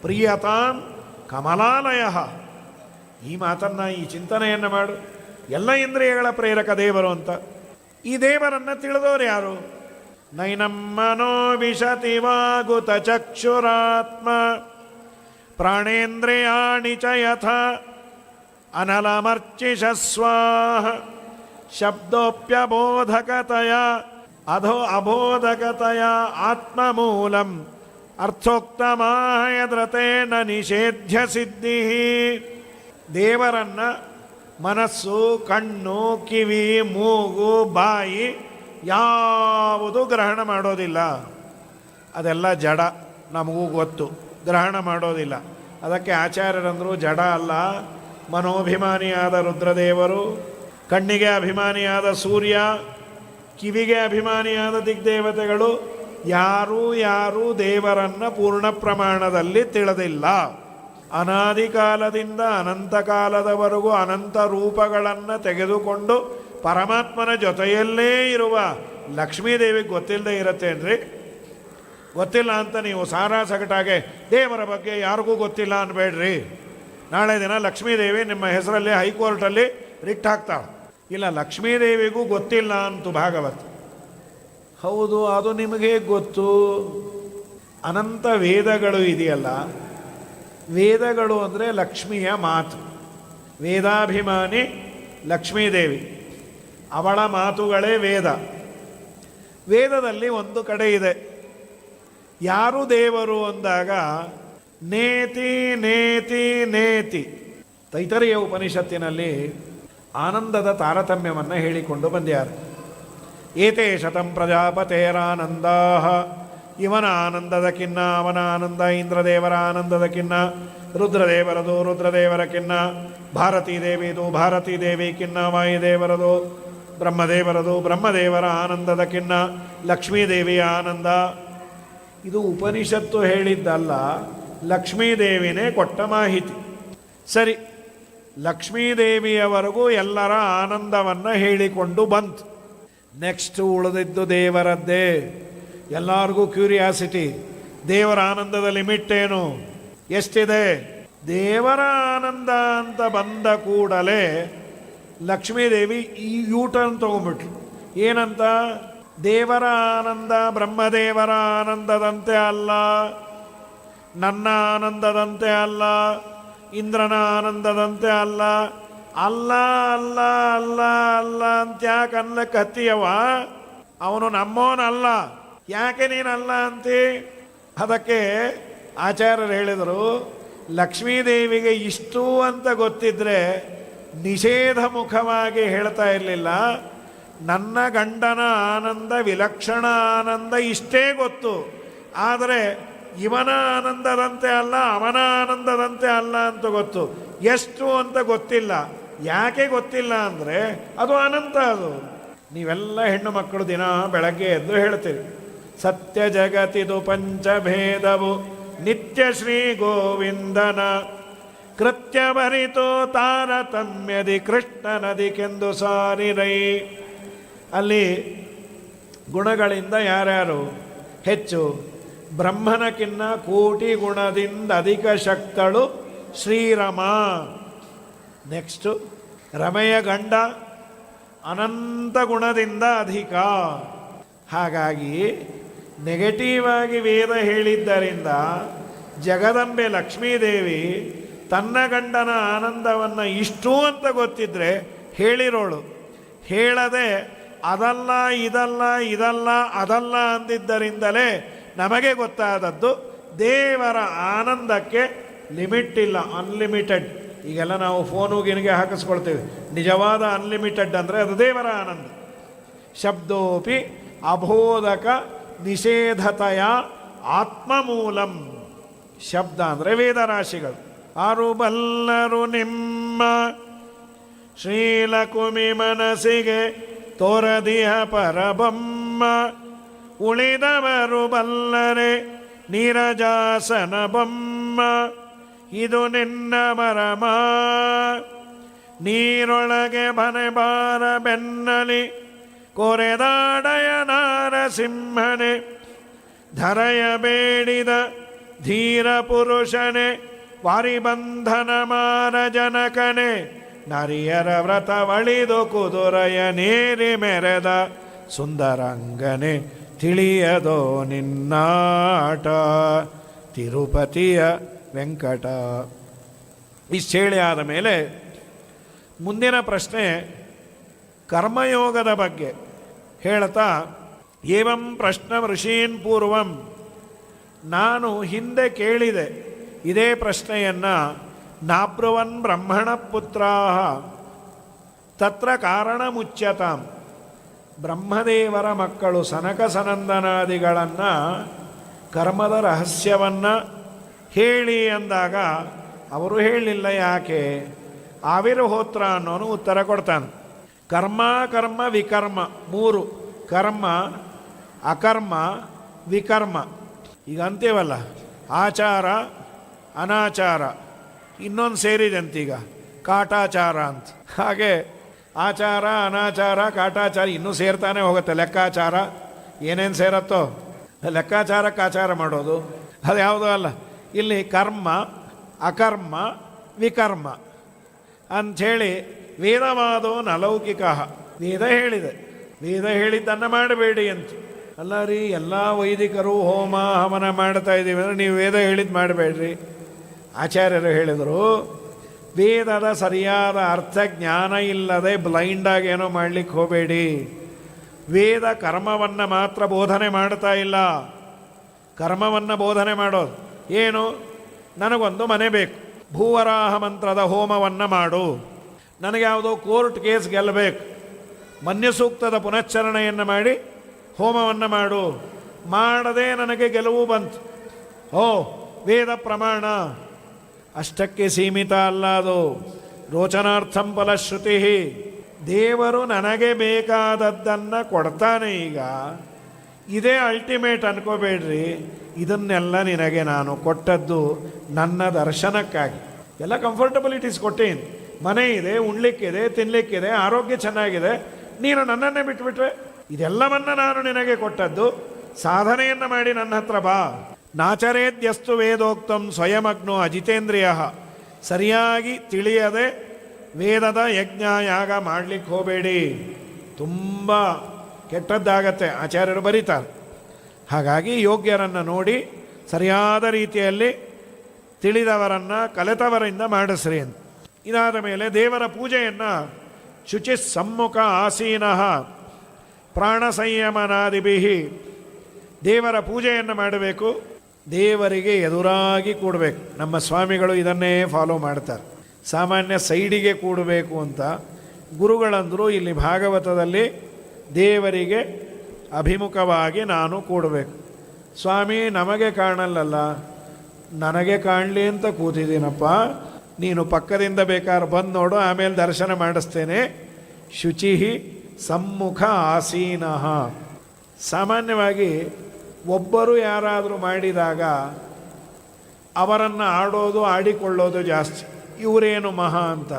ಪ್ರಿಯತಾಂ ಕಮಲಾಲಯ. ಈ ಮಾತನ್ನು, ಈ ಚಿಂತನೆಯನ್ನು ಮಾಡು. ಎಲ್ಲ ಇಂದ್ರಿಯಗಳ ಪ್ರೇರಕ ದೇವರು ಅಂತ. ಈ ದೇವರನ್ನು ತಿಳಿದವರು ಯಾರು? ನೈನಮ್ಮನೋ ವಿಶತಿ ವಾಗುತ ಚಕ್ಷುರಾತ್ಮ ಪ್ರಾಣೇಂದ್ರಿಯಾಣಿ ಚ ಯಥಾ ಅನಲಮರ್ಚಿಷಸ್ವಾಹ ಶಬ್ದೋಪ್ಯಬೋಧಕತೆಯ ಅಬೋಧಕತೆಯ ಆತ್ಮಮೂಲಂ ಅರ್ಥೋಕ್ತಮಾಯದ್ರತೇನ ನಿಷೇಧ್ಯ ಸಿದ್ಧಿ. ದೇವರನ್ನು ಮನಸ್ಸು, ಕಣ್ಣು, ಕಿವಿ, ಮೂಗು, ಬಾಯಿ ಯಾವುದು ಗ್ರಹಣ ಮಾಡೋದಿಲ್ಲ. ಅದೆಲ್ಲ ಜಡ, ನಮಗೂ ಗೊತ್ತು, ಗ್ರಹಣ ಮಾಡೋದಿಲ್ಲ. ಅದಕ್ಕೆ ಆಚಾರ್ಯರಂದರು ಜಡ ಅಲ್ಲ, ಮನೋಭಿಮಾನಿಯಾದ ರುದ್ರದೇವರು, ಕಣ್ಣಿಗೆ ಅಭಿಮಾನಿಯಾದ ಸೂರ್ಯ, ಕಿವಿಗೆ ಅಭಿಮಾನಿಯಾದ ದಿಗ್ದೇವತೆಗಳು ಯಾರೂ ದೇವರನ್ನು ಪೂರ್ಣ ಪ್ರಮಾಣದಲ್ಲಿ ತಿಳಿದಿಲ್ಲ. ಅನಾದಿ ಕಾಲದಿಂದ ಅನಂತ ಕಾಲದವರೆಗೂ ಅನಂತ ರೂಪಗಳನ್ನು ತೆಗೆದುಕೊಂಡು ಪರಮಾತ್ಮನ ಜೊತೆಯಲ್ಲೇ ಇರುವ ಲಕ್ಷ್ಮೀದೇವಿಗೆ ಗೊತ್ತಿಲ್ಲದೆ ಇರುತ್ತೇನ್ರಿ? ಗೊತ್ತಿಲ್ಲ ಅಂತ ನೀವು ಸಾರಾ ಸಗಟಾಗೆ ದೇವರ ಬಗ್ಗೆ ಯಾರಿಗೂ ಗೊತ್ತಿಲ್ಲ ಅನ್ಬೇಡ್ರಿ. ನಾಳೆ ದಿನ ಲಕ್ಷ್ಮೀದೇವಿ ನಿಮ್ಮ ಹೆಸರಲ್ಲಿ ಹೈಕೋರ್ಟಲ್ಲಿ ರಿಟ್ ಹಾಕ್ತಾಳೆ. ಇಲ್ಲ, ಲಕ್ಷ್ಮೀದೇವಿಗೂ ಗೊತ್ತಿಲ್ಲ ಅಂತು ಭಾಗವತ್. ಹೌದು, ಅದು ನಿಮಗೆ ಗೊತ್ತು. ಅನಂತ ವೇದಗಳು ಇದೆಯಲ್ಲ, ವೇದಗಳು ಅಂದರೆ ಲಕ್ಷ್ಮಿಯ ಮಾತು. ವೇದಾಭಿಮಾನಿ ಲಕ್ಷ್ಮೀದೇವಿ, ಅವಳ ಮಾತುಗಳೇ ವೇದ. ವೇದದಲ್ಲಿ ಒಂದು ಕಡೆ ಇದೆ, ಯಾರು ದೇವರು ಅಂದಾಗ ನೇತಿ ನೇತಿ ನೇತಿ. ತೈತರಿಯ ಉಪನಿಷತ್ತಿನಲ್ಲಿ ಆನಂದದ ತಾರತಮ್ಯವನ್ನು ಹೇಳಿಕೊಂಡು ಬಂದ್ಯಾರು. ಏತೇ ಶತಂ ಪ್ರಜಾಪತೇರಾನಂದ. ಇವನ ಆನಂದದ ಕಿನ್ನ ಅವನ ಆನಂದ, ಇಂದ್ರದೇವರ ಆನಂದದ ಕಿನ್ನ ರುದ್ರದೇವರದು, ರುದ್ರದೇವರ ಕಿನ್ನ ಭಾರತೀ ದೇವಿದು, ಭಾರತೀ ದೇವಿ ಕಿನ್ನ ವಾಯುದೇವರದು, ಬ್ರಹ್ಮದೇವರದು, ಬ್ರಹ್ಮದೇವರ ಆನಂದದ ಕಿನ್ನ ಲಕ್ಷ್ಮೀದೇವಿಯ ಆನಂದ. ಇದು ಉಪನಿಷತ್ತು ಹೇಳಿದ್ದಲ್ಲ, ಲಕ್ಷ್ಮೀದೇವಿನೇ ಕೊಟ್ಟ ಮಾಹಿತಿ. ಸರಿ, ಲಕ್ಷ್ಮೀದೇವಿಯವರೆಗೂ ಎಲ್ಲರ ಆನಂದವನ್ನು ಹೇಳಿಕೊಂಡು ಬಂತು. ನೆಕ್ಸ್ಟ್ ಉಳಿದಿದ್ದು ದೇವರದ್ದೇ. ಎಲ್ಲರಿಗೂ ಕ್ಯೂರಿಯಾಸಿಟಿ, ದೇವರ ಆನಂದದ ಲಿಮಿಟ್ ಏನು, ಎಷ್ಟಿದೆ? ದೇವರ ಆನಂದ ಅಂತ ಬಂದ ಕೂಡಲೇ ಲಕ್ಷ್ಮೀದೇವಿ ಈ ಯೂಟರ್ನ್ ತೊಗೊಂಡ್ಬಿಟ್ರು. ಏನಂತ? ದೇವರ ಆನಂದ ಬ್ರಹ್ಮದೇವರ ಆನಂದದಂತೆ ಅಲ್ಲ, ನನ್ನ ಆನಂದದಂತೆ ಅಲ್ಲ, ಇಂದ್ರನ ಆನಂದದಂತೆ ಅಲ್ಲ. ಅಲ್ಲ ಅಲ್ಲ ಅಲ್ಲ ಅಲ್ಲ ಅಂತ ಯಾಕೆ ಅನ್ಲಕ್ಕೆ ಹತ್ತೀಯವ? ಅವನು ನಮ್ಮೋನಲ್ಲ, ಯಾಕೆ ನೀನಲ್ಲ ಅಂತಿ? ಅದಕ್ಕೆ ಆಚಾರ್ಯರು ಹೇಳಿದರು, ಲಕ್ಷ್ಮೀದೇವಿಗೆ ಇಷ್ಟು ಅಂತ ಗೊತ್ತಿದ್ರೆ ನಿಷೇಧ ಮುಖವಾಗಿ ಹೇಳ್ತಾ ಇರಲಿಲ್ಲ. ನನ್ನ ಗಂಡನ ಆನಂದ ವಿಲಕ್ಷಣ ಆನಂದ ಇಷ್ಟೇ ಗೊತ್ತು, ಆದರೆ ಇವನ ಆನಂದದಂತೆ ಅಲ್ಲ, ಅವನ ಆನಂದದಂತೆ ಅಲ್ಲ ಅಂತ ಗೊತ್ತು. ಎಷ್ಟು ಅಂತ ಗೊತ್ತಿಲ್ಲ. ಯಾಕೆ ಗೊತ್ತಿಲ್ಲ ಅಂದರೆ ಅದು ಅನಂತ. ಅದು ನೀವೆಲ್ಲ ಹೆಣ್ಣು ಮಕ್ಕಳು ದಿನ ಬೆಳಗ್ಗೆ ಎದ್ದು ಹೇಳ್ತೀರಿ, ಸತ್ಯ ಜಗತಿದು ಪಂಚಭೇದವು ನಿತ್ಯ ಶ್ರೀ ಗೋವಿಂದನ ಕೃತ್ಯ ಬರಿತು ತಾರತಮ್ಯದಿ ಕೃಷ್ಣನದಿಕೆಂದು ಸಾರಿರೈ. ಅಲ್ಲಿ ಗುಣಗಳಿಂದ ಯಾರ್ಯಾರು ಹೆಚ್ಚು? ಬ್ರಹ್ಮನಕ್ಕಿನ್ನ ಕೋಟಿ ಗುಣದಿಂದ ಅಧಿಕ ಶಕ್ತಳು ಶ್ರೀರಮ. ನೆಕ್ಸ್ಟು ರಮೆಯ ಗಂಡ ಅನಂತ ಗುಣದಿಂದ ಅಧಿಕ. ಹಾಗಾಗಿ ನೆಗೆಟಿವ್ ಆಗಿ ವೇದ ಹೇಳಿದ್ದರಿಂದ ಜಗದಂಬೆ ಲಕ್ಷ್ಮೀದೇವಿ ತನ್ನ ಗಂಡನ ಆನಂದವನ್ನು ಇಷ್ಟು ಅಂತ ಗೊತ್ತಿದ್ರೆ ಹೇಳಿರೋಳು. ಹೇಳದೆ ಅದಲ್ಲ ಇದಲ್ಲ ಇದಲ್ಲ ಅದಲ್ಲ ಅಂದಿದ್ದರಿಂದಲೇ ನಮಗೆ ಗೊತ್ತಾದದ್ದು ದೇವರ ಆನಂದಕ್ಕೆ ಲಿಮಿಟ್ ಇಲ್ಲ, ಅನ್ಲಿಮಿಟೆಡ್. ಈಗೆಲ್ಲ ನಾವು ಫೋನು ಗಿನಿಗೆ ಹಾಕಿಸ್ಕೊಳ್ತೇವೆ. ನಿಜವಾದ ಅನ್ಲಿಮಿಟೆಡ್ ಅಂದರೆ ಅದು ದೇವರ ಆನಂದ. ಶಬ್ದೋಪಿ ಅಬೋಧಕ ನಿಷೇಧತೆಯ ಆತ್ಮಮೂಲಂ. ಶಬ್ದ ಅಂದರೆ ವೇದರಾಶಿಗಳು. ಆರು ಬಲ್ಲರು ನಿಮ್ಮ ಶ್ರೀಲಕುಮಿ ಮನಸ್ಸಿಗೆ ತೋರದಿಹ ಪರಬೊಮ್ಮ, ಉಳಿದವರು ಬಲ್ಲರೆ ನೀರಜಾಸನ ಬೊಮ್ಮ, ಇದು ನಿನ್ನ ಮರಮ. ನೀರೊಳಗೆ ಬನೆ ಬಾರ ಬೆನ್ನಲಿ ಕೊರೆದಾಡಯ ನಾರಸಿಂಹನೆ, ಧರೆಯ ಬೇಡಿದ ಧೀರ ಪುರುಷನೆ, ವಾರಿಬಂಧನ ಮಾರ ಜನಕನೆ, ನರಿಯರ ವ್ರತವಳಿದು ಕುದುರೆಯ ನೇರಿ ಮೆರೆದ ಸುಂದರಂಗನೆ, ತಿಳಿಯದೋ ನಿನ್ನಾಟ ತಿರುಪತಿಯ ವೆಂಕಟ. ಇಷ್ಟು ಹೇಳಿ ಆದ ಮೇಲೆ ಮುಂದಿನ ಪ್ರಶ್ನೆ ಕರ್ಮಯೋಗದ ಬಗ್ಗೆ ಹೇಳ್ತಾ, ಏವಂ ಪ್ರಶ್ನ ಋಷೀನ್ ಪೂರ್ವಂ. ನಾನು ಹಿಂದೆ ಕೇಳಿದೆ ಇದೇ ಪ್ರಶ್ನೆಯನ್ನು. ನಾಬ್ರುವನ್ ಬ್ರಹ್ಮಣ ಪುತ್ರಾಹ ತತ್ರ ಕಾರಣ ಮುಚ್ಯತಾಂ. ಬ್ರಹ್ಮದೇವರ ಮಕ್ಕಳು ಸನಕ ಸನಂದನಾದಿಗಳನ್ನು ಕರ್ಮದ ರಹಸ್ಯವನ್ನು ಹೇಳಿ ಅಂದಾಗ ಅವರು ಹೇಳಲಿಲ್ಲ. ಯಾಕೆ? ಆವಿರ್ಹೋತ್ರ ಅನ್ನೋನು ಉತ್ತರ ಕೊಡ್ತಾನೆ. ಕರ್ಮ ಕರ್ಮ ವಿಕರ್ಮ ಮೂರು. ಕರ್ಮ ಅಕರ್ಮ ವಿಕರ್ಮ. ಈಗ ಅಂತೀವಲ್ಲ ಆಚಾರ ಅನಾಚಾರ, ಇನ್ನೊಂದು ಸೇರಿದೆ ಅಂತೀಗ ಕಾಟಾಚಾರ ಅಂತ. ಹಾಗೆ ಆಚಾರ ಅನಾಚಾರ ಕಾಟಾಚಾರ ಇನ್ನೂ ಸೇರ್ತಾನೆ ಹೋಗುತ್ತೆ. ಲೆಕ್ಕಾಚಾರ ಏನೇನು ಸೇರತ್ತೋ ಲೆಕ್ಕಾಚಾರಕ್ಕೆ ಆಚಾರ ಮಾಡೋದು ಅದು ಯಾವುದೂ ಅಲ್ಲ. ಇಲ್ಲಿ ಕರ್ಮ ಅಕರ್ಮ ವಿಕರ್ಮ ಅಂಥೇಳಿ ವೇದವಾದೋ ನಲೌಕಿಕ. ವೇದ ಹೇಳಿದೆ, ವೇದ ಹೇಳಿದ್ದನ್ನು ಮಾಡಬೇಡಿ ಅಂತ. ಅಲ್ಲ ರೀ, ಎಲ್ಲ ವೈದಿಕರು ಹೋಮ ಹವನ ಮಾಡ್ತಾ ಇದ್ದೀವಿ ಅಂದರೆ ನೀವು ವೇದ ಹೇಳಿದ್ದು ಮಾಡಬೇಡ್ರಿ. ಆಚಾರ್ಯರು ಹೇಳಿದರು, ವೇದದ ಸರಿಯಾದ ಅರ್ಥ ಜ್ಞಾನ ಇಲ್ಲದೆ ಬ್ಲೈಂಡಾಗಿ ಏನೋ ಮಾಡಲಿಕ್ಕೆ ಹೋಗಬೇಡಿ. ವೇದ ಕರ್ಮವನ್ನು ಮಾತ್ರ ಬೋಧನೆ ಮಾಡ್ತಾ ಇಲ್ಲ, ಕರ್ಮವನ್ನು ಬೋಧನೆ ಮಾಡೋದು. ಏನು? ನನಗೊಂದು ಮನೆ ಬೇಕು, ಭೂವರಾಹ ಮಂತ್ರದ ಹೋಮವನ್ನು ಮಾಡು. ನನಗೆ ಯಾವುದೋ ಕೋರ್ಟ್ ಕೇಸ್ ಗೆಲ್ಲಬೇಕು, ಮನ್ಯ ಸೂಕ್ತದ ಪುನಶ್ಚರಣೆಯನ್ನು ಮಾಡಿ ಹೋಮವನ್ನು ಮಾಡು. ಮಾಡದೆ ನನಗೆ ಗೆಲುವು ಬಂತು, ಓ ವೇದ ಪ್ರಮಾಣ. ಅಷ್ಟಕ್ಕೆ ಸೀಮಿತ ಅಲ್ಲ ಅದು. ರೋಚನಾರ್ಥಂ ಫಲಶ್ರುತಿ. ದೇವರು ನನಗೆ ಬೇಕಾದದ್ದನ್ನು ಕೊಡ್ತಾನೆ. ಈಗ ಇದೇ ಅಲ್ಟಿಮೇಟ್ ಅನ್ಕೋಬೇಡ್ರಿ. ಇದನ್ನೆಲ್ಲ ನಿನಗೆ ನಾನು ಕೊಟ್ಟದ್ದು ನನ್ನ ದರ್ಶನಕ್ಕಾಗಿ. ಎಲ್ಲ ಕಂಫರ್ಟಬಿಲಿಟೀಸ್ ಕೊಟ್ಟೇನು, ಮನೆ ಇದೆ, ಉಣ್ಲಿಕ್ಕಿದೆ, ತಿನ್ನಲಿಕ್ಕಿದೆ, ಆರೋಗ್ಯ ಚೆನ್ನಾಗಿದೆ. ನೀನು ನನ್ನನ್ನೇ ಬಿಟ್ಟುಬಿಟ್ರೆ ಇದೆಲ್ಲವನ್ನು ನಾನು ನಿನಗೆ ಕೊಟ್ಟದ್ದು ಸಾಧನೆಯನ್ನು ಮಾಡಿ ನನ್ನ ಹತ್ರ ಬಾ. ನಾಚರೇದ್ಯಸ್ತು ವೇದೋಕ್ತಂ ಸ್ವಯಮಗ್ನೋ ಅಜಿತೇಂದ್ರಿಯ. ಸರಿಯಾಗಿ ತಿಳಿಯದೆ ವೇದದ ಯಜ್ಞ ಯಾಗ ಮಾಡಲಿಕ್ಕೆ ಹೋಗಬೇಡಿ, ತುಂಬ ಕೆಟ್ಟದ್ದಾಗತ್ತೆ, ಆಚಾರ್ಯರು ಬರೀತಾರೆ. ಹಾಗಾಗಿ ಯೋಗ್ಯರನ್ನು ನೋಡಿ ಸರಿಯಾದ ರೀತಿಯಲ್ಲಿ ತಿಳಿದವರನ್ನು ಕಲಿತವರಿಂದ ಮಾಡಿಸ್ರಿ ಅಂತ. ಇದಾದ ಮೇಲೆ ದೇವರ ಪೂಜೆಯನ್ನು ಶುಚಿ ಸಮ್ಮುಖ ಆಸೀನಃ ಪ್ರಾಣ ಸಂಯಮನಾದಿಭಿ, ದೇವರ ಪೂಜೆಯನ್ನು ಮಾಡಬೇಕು, ದೇವರಿಗೆ ಎದುರಾಗಿ ಕೂಡಬೇಕು. ನಮ್ಮ ಸ್ವಾಮಿಗಳು ಇದನ್ನೇ ಫಾಲೋ ಮಾಡ್ತಾರೆ. ಸಾಮಾನ್ಯ ಸೈಡಿಗೆ ಕೂಡಬೇಕು ಅಂತ ಗುರುಗಳಂದರು, ಇಲ್ಲಿ ಭಾಗವತದಲ್ಲಿ ದೇವರಿಗೆ ಅಭಿಮುಖವಾಗಿ ನಾನು ಕೂಡಬೇಕು. ಸ್ವಾಮಿ ನಮಗೆ ಕಾಣಲ್ಲಲ್ಲ, ನನಗೆ ಕಾಣಲಿ ಅಂತ ಕೂತಿದ್ದೀನಪ್ಪ, ನೀನು ಪಕ್ಕದಿಂದ ಬೇಕಾದ್ರೆ ಬಂದು ನೋಡು, ಆಮೇಲೆ ದರ್ಶನ ಮಾಡಿಸ್ತೇನೆ. ಶುಚಿ ಸಮ್ಮುಖ ಆಸೀನಃ. ಸಾಮಾನ್ಯವಾಗಿ ಒಬ್ಬರು ಯಾರಾದರೂ ಮಾಡಿದಾಗ ಅವರನ್ನು ಆಡೋದು ಆಡಿಕೊಳ್ಳೋದು ಜಾಸ್ತಿ. ಇವರೇನು ಮಹಾ ಅಂತ,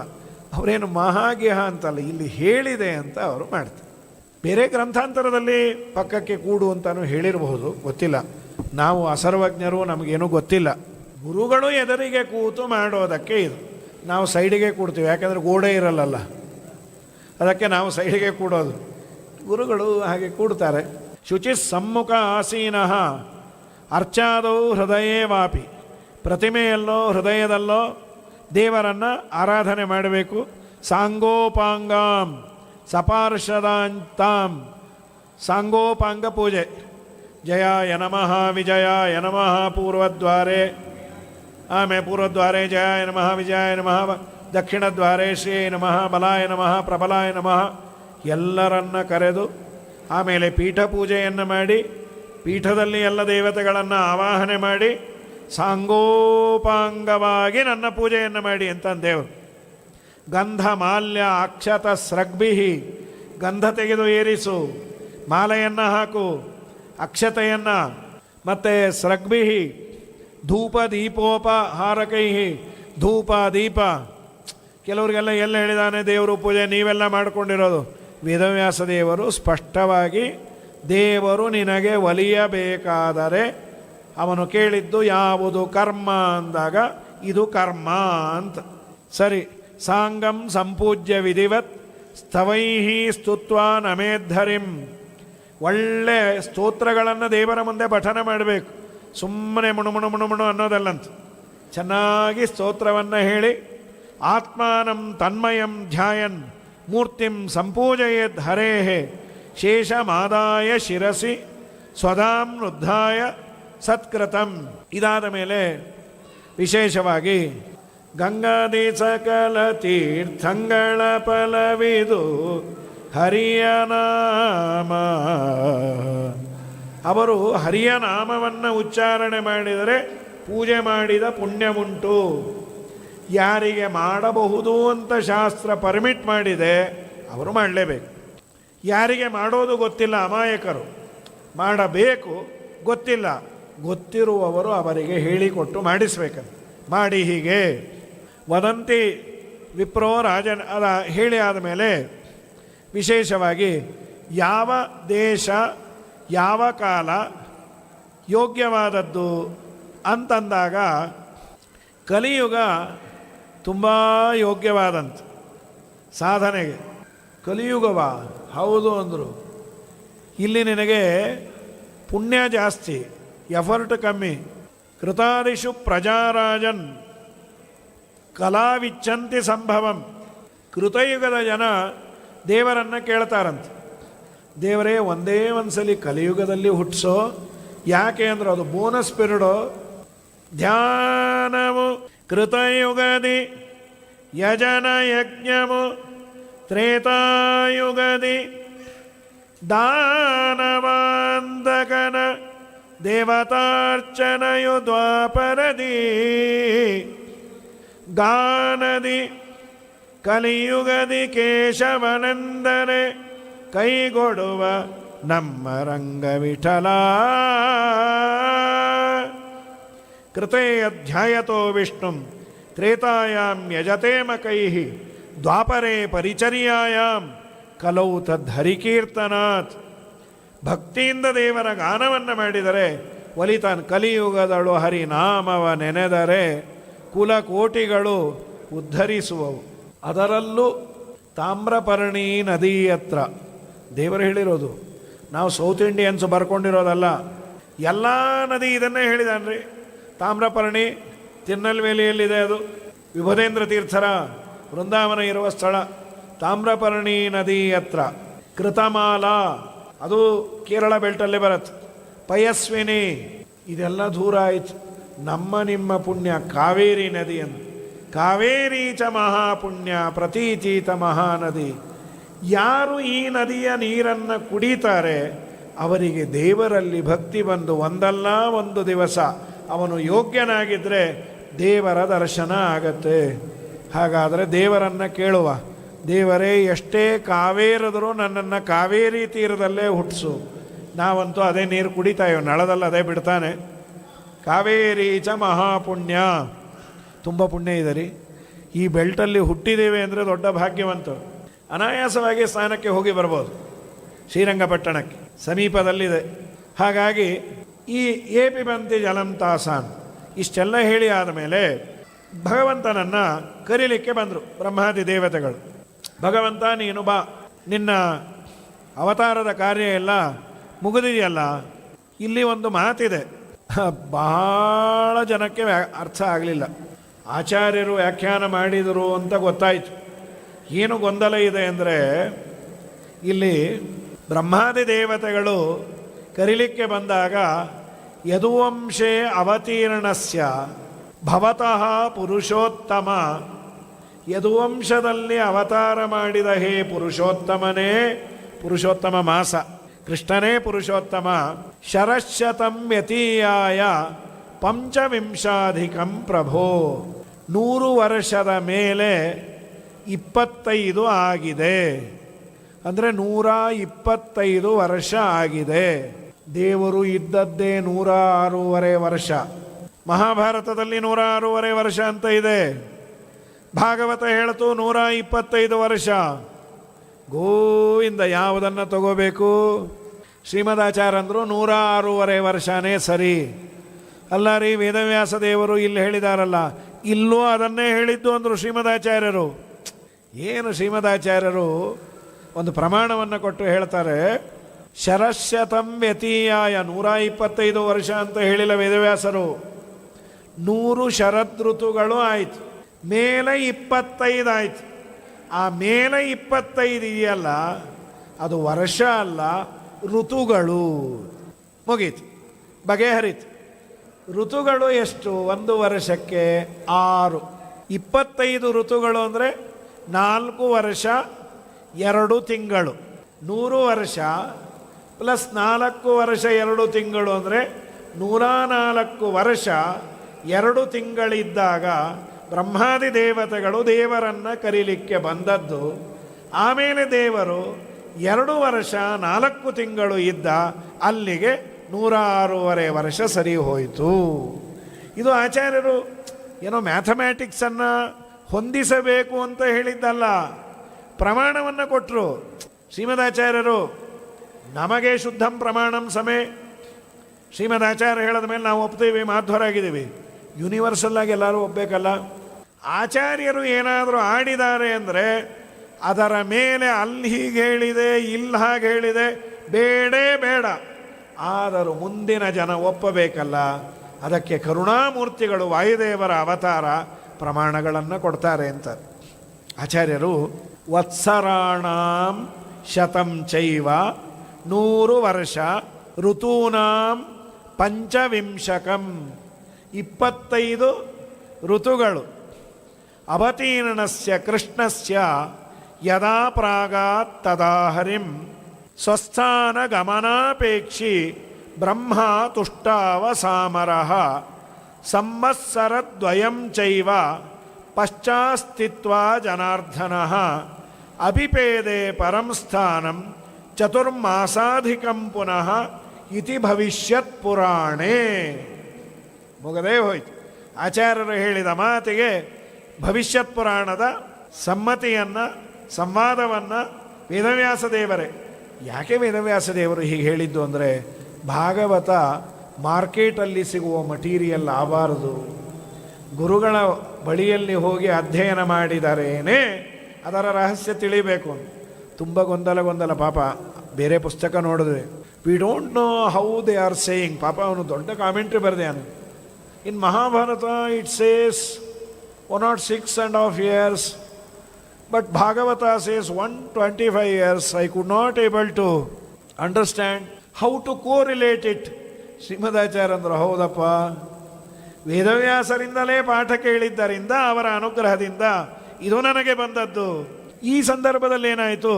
ಅವರೇನು ಮಹಾಗ್ಯಹ ಅಂತಲ್ಲ, ಇಲ್ಲಿ ಹೇಳಿದೆ ಅಂತ ಅವರು ಮಾಡ್ತಾರೆ. ಬೇರೆ ಗ್ರಂಥಾಂತರದಲ್ಲಿ ಪಕ್ಕಕ್ಕೆ ಕೂಡು ಅಂತಲೂ ಹೇಳಿರಬಹುದು, ಗೊತ್ತಿಲ್ಲ. ನಾವು ಅಸರ್ವಜ್ಞರು, ನಮಗೇನೂ ಗೊತ್ತಿಲ್ಲ. ಗುರುಗಳು ಎದುರಿಗೆ ಕೂತು ಮಾಡೋದಕ್ಕೆ ಇದು. ನಾವು ಸೈಡಿಗೆ ಕೂಡ್ತೀವಿ, ಯಾಕೆಂದರೆ ಗೋಡೆ ಇರಲ್ಲಲ್ಲ, ಅದಕ್ಕೆ ನಾವು ಸೈಡಿಗೆ ಕೂಡೋದು. ಗುರುಗಳು ಹಾಗೆ ಕೂಡ್ತಾರೆ. ಶುಚಿ ಸಮ್ಮುಖ ಆಸೀನಃ ಅರ್ಚಾದೌ ಹೃದಯೇ ವಾಪಿ, ಪ್ರತಿಮೆಯಲ್ಲೋ ಹೃದಯದಲ್ಲೋ ದೇವರನ್ನು ಆರಾಧನೆ ಮಾಡಬೇಕು. ಸಾಂಗೋಪಾಂಗಾಂ ಸಪಾರ್ಷದಾಂತಾಂ, ಸಾಂಗೋಪಾಂಗ ಪೂಜೆ. ಜಯಾಯ ನಮಃ ವಿಜಯಾಯ ನಮಃ ಪೂರ್ವದ್ವಾರೆ, ಆಮೇಲೆ ಪೂರ್ವದ್ವಾರೆ ಜಯಾಯ ನಮಃ ವಿಜಯಾಯ ನಮಃ, ದಕ್ಷಿಣದ್ವಾರೆ ಶ್ರೀ ನಮಃ, ಬಲಾಯ ನಮಃ ಪ್ರಬಲಾಯ ನಮಃ ಎಲ್ಲರನ್ನ ಕರೆದು ಆಮೇಲೆ ಪೀಠ ಪೂಜೆಯನ್ನು ಮಾಡಿ, ಪೀಠದಲ್ಲಿ ಎಲ್ಲ ದೇವತೆಗಳನ್ನು ಆವಾಹನೆ ಮಾಡಿ ಸಾಂಗೋಪಾಂಗವಾಗಿ ನನ್ನ ಪೂಜೆಯನ್ನು ಮಾಡಿ ಅಂತಂದೇವರು. ಗಂಧ ಮಾಲ್ಯ ಅಕ್ಷತ ಸ್ರಗ್ಭಿಹಿ, ಗಂಧ ತೆಗೆದು ಏರಿಸು, ಮಾಲೆಯನ್ನು ಹಾಕು, ಅಕ್ಷತೆಯನ್ನು, ಮತ್ತು ಸ್ರಗ್ಭಿಹಿ ಧೂಪ ದೀಪೋಪಹಾರಕೈಹಿ, ಧೂಪ ದೀಪ. ಕೆಲವರಿಗೆಲ್ಲ ಎಲ್ಲ ಹೇಳಿದಾನೆ ದೇವರು ಪೂಜೆ ನೀವೆಲ್ಲ ಮಾಡಿಕೊಂಡಿರೋದು. ವೇದವ್ಯಾಸ ದೇವರು ಸ್ಪಷ್ಟವಾಗಿ ದೇವರು ನಿನಗೆ ಒಲಿಯಬೇಕಾದರೆ ಅವನು ಕೇಳಿದ್ದು ಯಾವುದು ಕರ್ಮ ಅಂದಾಗ ಇದು ಕರ್ಮ ಅಂತ. ಸರಿ, ಸಾಂಗಂ ಸಂಪೂಜ್ಯ ವಿಧಿವತ್ ಸ್ತವೈಹಿ ಸ್ತುತ್ವಾ ನಮೇದ್ಧರಿಂ, ಒಳ್ಳೆ ಸ್ತೋತ್ರಗಳನ್ನು ದೇವರ ಮುಂದೆ ಪಠನ ಮಾಡಬೇಕು. ಸುಮ್ಮನೆ ಮುಣುಮುಣು ಮುಣುಮುಣು ಅನ್ನೋದಲ್ಲಂತ, ಚೆನ್ನಾಗಿ ಸ್ತೋತ್ರವನ್ನು ಹೇಳಿ ಆತ್ಮಾನಂ ತನ್ಮಯಂ ಧ್ಯಾಯನ್ ಮೂರ್ತಿಂ ಸಂಪೂಜಯೇದ್ ಹರೇಃ ಶೇಷಮಾದಾಯ ಶಿರಸಿ ಸ್ವಧಾಂ ವೃದ್ಧಾಯ ಸತ್ಕೃತಂ. ಇದಾದ ಮೇಲೆ ವಿಶೇಷವಾಗಿ ಗಂಗಾದಿ ಸಕಲ ತೀರ್ಥಂಗಳ ಫಲವಿದು ಹರಿಯ ನಾಮ. ಅವರು ಹರಿಯ ನಾಮವನ್ನು ಉಚ್ಚಾರಣೆ ಮಾಡಿದರೆ ಪೂಜೆ ಮಾಡಿದ ಪುಣ್ಯವುಂಟು. ಯಾರಿಗೆ ಮಾಡಬಹುದು ಅಂತ ಶಾಸ್ತ್ರ ಪರ್ಮಿಟ್ ಮಾಡಿದೆ ಅವರು ಮಾಡಲೇಬೇಕು. ಯಾರಿಗೆ ಮಾಡೋದು ಗೊತ್ತಿಲ್ಲ, ಅಮಾಯಕರು, ಮಾಡಬೇಕು ಗೊತ್ತಿಲ್ಲ, ಗೊತ್ತಿರುವವರು ಅವರಿಗೆ ಹೇಳಿಕೊಟ್ಟು ಮಾಡಿಸ್ಬೇಕಂತ. ಮಾಡಿ ಹೀಗೆ ವದಂತಿ ವಿಪ್ರೋ ರಾಜನ್ ಅದ ಹೇಳಿ ಆದಮೇಲೆ ವಿಶೇಷವಾಗಿ ಯಾವ ದೇಶ ಯಾವ ಕಾಲ ಯೋಗ್ಯವಾದದ್ದು ಅಂತಂದಾಗ ಕಲಿಯುಗ ತುಂಬ ಯೋಗ್ಯವಾದಂಥ ಸಾಧನೆಗೆ. ಕಲಿಯುಗವಾ? ಹೌದು ಅಂದರು. ಇಲ್ಲಿ ನಿನಗೆ ಪುಣ್ಯ ಜಾಸ್ತಿ, ಎಫರ್ಟ್ ಕಮ್ಮಿ. ಕೃತಾದಿಷು ಪ್ರಜಾರಾಜನ್ ಕಲಾವಿಚ್ಛಂತಿ ಸಂಭವಂ. ಕೃತಯುಗದ ಜನ ದೇವರನ್ನು ಕೇಳ್ತಾರಂತೆ, ದೇವರೇ ಒಂದೇ ಒಂದ್ಸಲಿ ಕಲಿಯುಗದಲ್ಲಿ ಹುಟ್ಟಿಸೋ. ಯಾಕೆ ಅಂದ್ರೆ ಅದು ಬೋನಸ್ ಪಿರಿಯಡು. ಧ್ಯಾನವು ಕೃತಯುಗದಿ ಯಜನ ಯಜ್ಞಮು ತ್ರೇತಾಯುಗದಿ ದಾನವಾಂದಕನ ದೇವತಾರ್ಚನಯು ದ್ವಾಪರದಿ ಗಾನದಿ ಕಲಿಯುಗದಿ ಕೇಶವನೆಂದರೆ ಕೈಗೊಡುವ ನಮ್ಮ ರಂಗವಿಠಲ. ಕೃತೇ ಅಧ್ಯಾಯತೋ ವಿಷ್ಣುಂ ತ್ರೇತಾಯಾಂ ಯಜತೇಮಕೈಃ ದ್ವಾಪರೇ ಪರಿಚರ್ಯಾಯಾಂ ಕಲೌ ತದ್ಹರಿಕೀರ್ತನಾತ್. ಭಕ್ತಿಯಿಂದ ದೇವರ ಗಾನವನ್ನು ಮಾಡಿದರೆ ಒಲಿತಾನ್. ಕಲಿಯುಗದಳು ಹರಿನಾಮವ ನೆನೆದರೆ ಕುಲಕೋಟಿಗಳು ಉದ್ಧರಿಸುವವು. ಅದರಲ್ಲೂ ತಾಮ್ರಪರ್ಣಿ ನದಿ ಹತ್ರ ದೇವರು ಹೇಳಿರೋದು, ನಾವು ಸೌತ್ ಇಂಡಿಯನ್ಸ್ ಬರ್ಕೊಂಡಿರೋದಲ್ಲ. ಎಲ್ಲ ನದಿ ಇದನ್ನೇ ಹೇಳಿದಾನ್ರಿ. ತಾಮ್ರಪರ್ಣಿ ತಿರುನಲ್ವೇಲಿಯಲ್ಲಿದೆ, ಅದು ವಿಭುಧೇಂದ್ರ ತೀರ್ಥರ ವೃಂದಾವನ ಇರುವ ಸ್ಥಳ. ತಾಮ್ರಪರ್ಣಿ ನದಿ ಹತ್ರ ಕೃತಮಾಲ, ಅದು ಕೇರಳ ಬೆಲ್ಟಲ್ಲೇ ಬರುತ್ತೆ. ಪಯಸ್ವಿನಿ, ಇದೆಲ್ಲ ದೂರ ಆಯಿತು. ನಮ್ಮ ನಿಮ್ಮ ಪುಣ್ಯ ಕಾವೇರಿ ನದಿ ಅಂತ. ಕಾವೇರಿ ಚ ಮಹಾಪುಣ್ಯ ಪ್ರತೀಚೀತ ಮಹಾನದಿ. ಯಾರು ಈ ನದಿಯ ನೀರನ್ನು ಕುಡಿತಾರೆ ಅವರಿಗೆ ದೇವರಲ್ಲಿ ಭಕ್ತಿ ಬಂದು ಒಂದಲ್ಲ ಒಂದು ದಿವಸ ಅವನು ಯೋಗ್ಯನಾಗಿದ್ದರೆ ದೇವರ ದರ್ಶನ ಆಗತ್ತೆ. ಹಾಗಾದರೆ ದೇವರನ್ನು ಕೇಳುವ, ದೇವರೇ ಎಷ್ಟೇ ಕಾವೇರಿದರೂ ನನ್ನನ್ನು ಕಾವೇರಿ ತೀರದಲ್ಲೇ ಹುಟ್ಟಿಸು. ನಾವಂತೂ ಅದೇ ನೀರು ಕುಡಿತಾ ಇವೆ, ನಳದಲ್ಲಿ ಅದೇ ಬಿಡ್ತಾನೆ. ಕಾವೇರಿ ಚ ಮಹಾಪುಣ್ಯ, ತುಂಬ ಪುಣ್ಯ ಇದೆ ರೀ. ಈ ಬೆಲ್ಟಲ್ಲಿ ಹುಟ್ಟಿದ್ದೇವೆ ಅಂದರೆ ದೊಡ್ಡ ಭಾಗ್ಯವಂತರು. ಅನಾಯಾಸವಾಗಿ ಸ್ನಾನಕ್ಕೆ ಹೋಗಿ ಬರ್ಬೋದು, ಶ್ರೀರಂಗಪಟ್ಟಣಕ್ಕೆ ಸಮೀಪದಲ್ಲಿದೆ. ಹಾಗಾಗಿ ಈ ಏಪಿ ಬಂತಿ ಜಲಂ ತಾಸಾನ್ ಇಷ್ಟೆಲ್ಲ ಹೇಳಿ ಆದಮೇಲೆ ಭಗವಂತನನ್ನು ಕರೀಲಿಕ್ಕೆ ಬಂದರು ಬ್ರಹ್ಮಾದಿ ದೇವತೆಗಳು. ಭಗವಂತ ನೀನು ಬಾ, ನಿನ್ನ ಅವತಾರದ ಕಾರ್ಯ ಎಲ್ಲ ಮುಗಿದಿದೆಯಲ್ಲ. ಇಲ್ಲಿ ಒಂದು ಮಾತಿದೆ, ಬಹಳ ಜನಕ್ಕೆ ಅರ್ಥ ಆಗಲಿಲ್ಲ. ಆಚಾರ್ಯರು ವ್ಯಾಖ್ಯಾನ ಮಾಡಿದರು ಅಂತ ಗೊತ್ತಾಯಿತು. ಏನು ಗೊಂದಲ ಇದೆ ಅಂದರೆ, ಇಲ್ಲಿ ಬ್ರಹ್ಮಾದಿ ದೇವತೆಗಳು ಕರೀಲಿಕ್ಕೆ ಬಂದಾಗ ಯದುವಂಶೇ ಅವತೀರ್ಣಸ್ಯ ಭವತಃ ಪುರುಷೋತ್ತಮ, ಯದುವಂಶದಲ್ಲಿ ಅವತಾರ ಮಾಡಿದ ಹೇ ಪುರುಷೋತ್ತಮನೇ, ಪುರುಷೋತ್ತಮ ಮಾಸ ಕೃಷ್ಣನೇ ಪುರುಷೋತ್ತಮ, ಶರಶತಂ ವ್ಯತೀಯಾಯ ಪಂಚವಿಂಶಾಧಿಕಂ ಪ್ರಭೋ, 100 ವರ್ಷದ ಮೇಲೆ 25 ಆಗಿದೆ. ಅಂದರೆ 125 ವರ್ಷ ಆಗಿದೆ. ದೇವರು ಇದ್ದದ್ದೇ 106.5 ವರ್ಷ. ಮಹಾಭಾರತದಲ್ಲಿ 106.5 ವರ್ಷ ಅಂತ ಇದೆ. ಭಾಗವತ ಹೇಳ್ತು 125 ವರ್ಷ. ಗೋವಿಂದ ಯಾವುದನ್ನು ತಗೋಬೇಕು? ಶ್ರೀಮದಾಚಾರ್ಯ ಅಂದರು 106.5 ವರ್ಷನೇ ಸರಿ. ಅಲ್ಲ ರೀ, ವೇದವ್ಯಾಸ ದೇವರು ಇಲ್ಲಿ ಹೇಳಿದಾರಲ್ಲ, ಇಲ್ಲೂ ಅದನ್ನೇ ಹೇಳಿದ್ದು ಅಂದರು ಶ್ರೀಮದಾಚಾರ್ಯರು. ಏನು ಶ್ರೀಮದಾಚಾರ್ಯರು ಒಂದು ಪ್ರಮಾಣವನ್ನು ಕೊಟ್ಟು ಹೇಳ್ತಾರೆ, ಶರಶತಂ ವ್ಯತೀಯಾಯ 125 ವರ್ಷ ಅಂತ ಹೇಳಿಲ್ಲ ವೇದವ್ಯಾಸರು. 100 ಶರದ್ ಋತುಗಳು ಆಯಿತು, ಮೇಲೆ 25 ಆಯಿತು. ಆ ಮೇಲೆ 25 ಇದೆಯಲ್ಲ, ಅದು ವರ್ಷ ಅಲ್ಲ, ಋತುಗಳು. ಮುಗೀತು, ಬಗೆಹರಿತು. ಋತುಗಳು ಎಷ್ಟು? 1 ವರ್ಷಕ್ಕೆ 6. 25 ಋತುಗಳು ಅಂದರೆ 4 ವರ್ಷ 2 ತಿಂಗಳು. 100 ವರ್ಷ ಪ್ಲಸ್ 4 ವರ್ಷ 2 ತಿಂಗಳು ಅಂದರೆ 104 ವರ್ಷ 2 ತಿಂಗಳಿದ್ದಾಗ ಬ್ರಹ್ಮಾದಿ ದೇವತೆಗಳು ದೇವರನ್ನು ಕರೀಲಿಕ್ಕೆ ಬಂದದ್ದು. ಆಮೇಲೆ ದೇವರು 2 ವರ್ಷ 4 ತಿಂಗಳು ಇದ್ದ, ಅಲ್ಲಿಗೆ 106.5 ವರ್ಷ ಸರಿ ಹೋಯಿತು. ಇದು ಆಚಾರ್ಯರು ಏನೋ ಮ್ಯಾಥಮ್ಯಾಟಿಕ್ಸನ್ನು ಹೊಂದಿಸಬೇಕು ಅಂತ ಹೇಳಿದ್ದಲ್ಲ, ಪ್ರಮಾಣವನ್ನು ಕೊಟ್ಟರು ಶ್ರೀಮದಾಚಾರ್ಯರು. ನಮಗೆ ಶುದ್ಧಂ ಪ್ರಮಾಣಂ ಸಮೇ, ಶ್ರೀಮದಾಚಾರ್ಯ ಹೇಳಿದ ಮೇಲೆ ನಾವು ಒಪ್ತೀವಿ, ಮಾಧ್ವರಾಗಿದ್ದೀವಿ. ಯೂನಿವರ್ಸಲ್ಲಾಗಿ ಎಲ್ಲರೂ ಒಪ್ಪಬೇಕಲ್ಲ. ಆಚಾರ್ಯರು ಏನಾದರೂ ಆಡಿದ್ದಾರೆ ಅಂದರೆ ಅದರ ಮೇಲೆ ಅಲ್ಲಿ ಹೀಗೆ ಹೇಳಿದೆ, ಇಲ್ಲಿ ಹಾಗೆ ಹೇಳಿದೆ, ಬೇಡೇ ಬೇಡ. ಆದರೂ ಮುಂದಿನ ಜನ ಒಪ್ಪಬೇಕಲ್ಲ. ಅದಕ್ಕೆ ಕರುಣಾಮೂರ್ತಿಗಳು ವಾಯುದೇವರ ಅವತಾರ ಪ್ರಮಾಣಗಳನ್ನು ಕೊಡ್ತಾರೆ ಅಂತ ಆಚಾರ್ಯರು. ವತ್ಸರಾಣಾಂ ಶತಂ ಚೈವ 100 ವರ್ಷ, ಋತೂನಾಂ ಪಂಚವಿಂಶಕಂ 25 ಋತುಗಳು. ಅವತೀರ್ಣಸ್ಯ ಕೃಷ್ಣಸ್ಯ ಯದಾ ಪ್ರಾಗಾತ್ ತದಾ ಹರಿಂ ಸ್ವಸ್ಥಾನ ಗಮನಾಪೇಕ್ಷಿ ಬ್ರಹ್ಮ ತುಷ್ಟಾವಸಾಮರಃ ಸಂವತ್ಸರದ್ವಯಂ ಚೈವ ಪಶ್ಚಾಸ್ಥಿತ್ವಾ ಜನಾರ್ದನಃ ಅಭಿಪೇದೆ ಪರಂ ಸ್ಥಾನಂ ಚತುರ್ಮಾಸಾಧಿಕಂ ಪುನಃ ಇತಿ ಭವಿಷ್ಯತ್ ಪುರಾಣೇ. ಮುಗದೇ ಹೋಯ್ತು. ಆಚಾರ್ಯರು ಹೇಳಿದ ಮಾತಿಗೆ ಭವಿಷ್ಯತ್ ಪುರಾಣದ ಸಮ್ಮತಿಯನ್ನು, ಸಂವಾದವನ್ನು ವೇದವ್ಯಾಸ ದೇವರೇ. ಯಾಕೆ ವೇದವ್ಯಾಸ ದೇವರು ಹೀಗೆ ಹೇಳಿದ್ದು ಅಂದರೆ, ಭಾಗವತ ಮಾರ್ಕೆಟಲ್ಲಿ ಸಿಗುವ ಮಟೀರಿಯಲ್ ಆಗಬಾರದು. ಗುರುಗಳ ಬಳಿಯಲ್ಲಿ ಹೋಗಿ ಅಧ್ಯಯನ ಮಾಡಿದರೇನೆ ಅದರ ರಹಸ್ಯ ತಿಳಿಬೇಕು. ತುಂಬ ಗೊಂದಲ ಪಾಪ. ಬೇರೆ ಪುಸ್ತಕ ನೋಡಿದ್ವಿ, we don't know how they are saying. ಪಾಪ ಅವನು ದೊಡ್ಡ ಕಾಮೆಂಟ್ರಿ ಬರೆದಾನು. In Mahabharata it says 106.5 years, but Bhagavata says 125 years. I could not able to understand how to correlate it. ಶ್ರೀಮದಾಚಾರ್ಯ ಅಂದರು, ಹೌದಪ್ಪ, ವೇದವ್ಯಾಸರಿಂದಲೇ ಪಾಠ ಕೇಳಿದ್ದರಿಂದ ಅವರ ಅನುಗ್ರಹದಿಂದ ಇದು ನನಗೆ ಬಂದದ್ದು. ಈ ಸಂದರ್ಭದಲ್ಲಿ ಏನಾಯಿತು,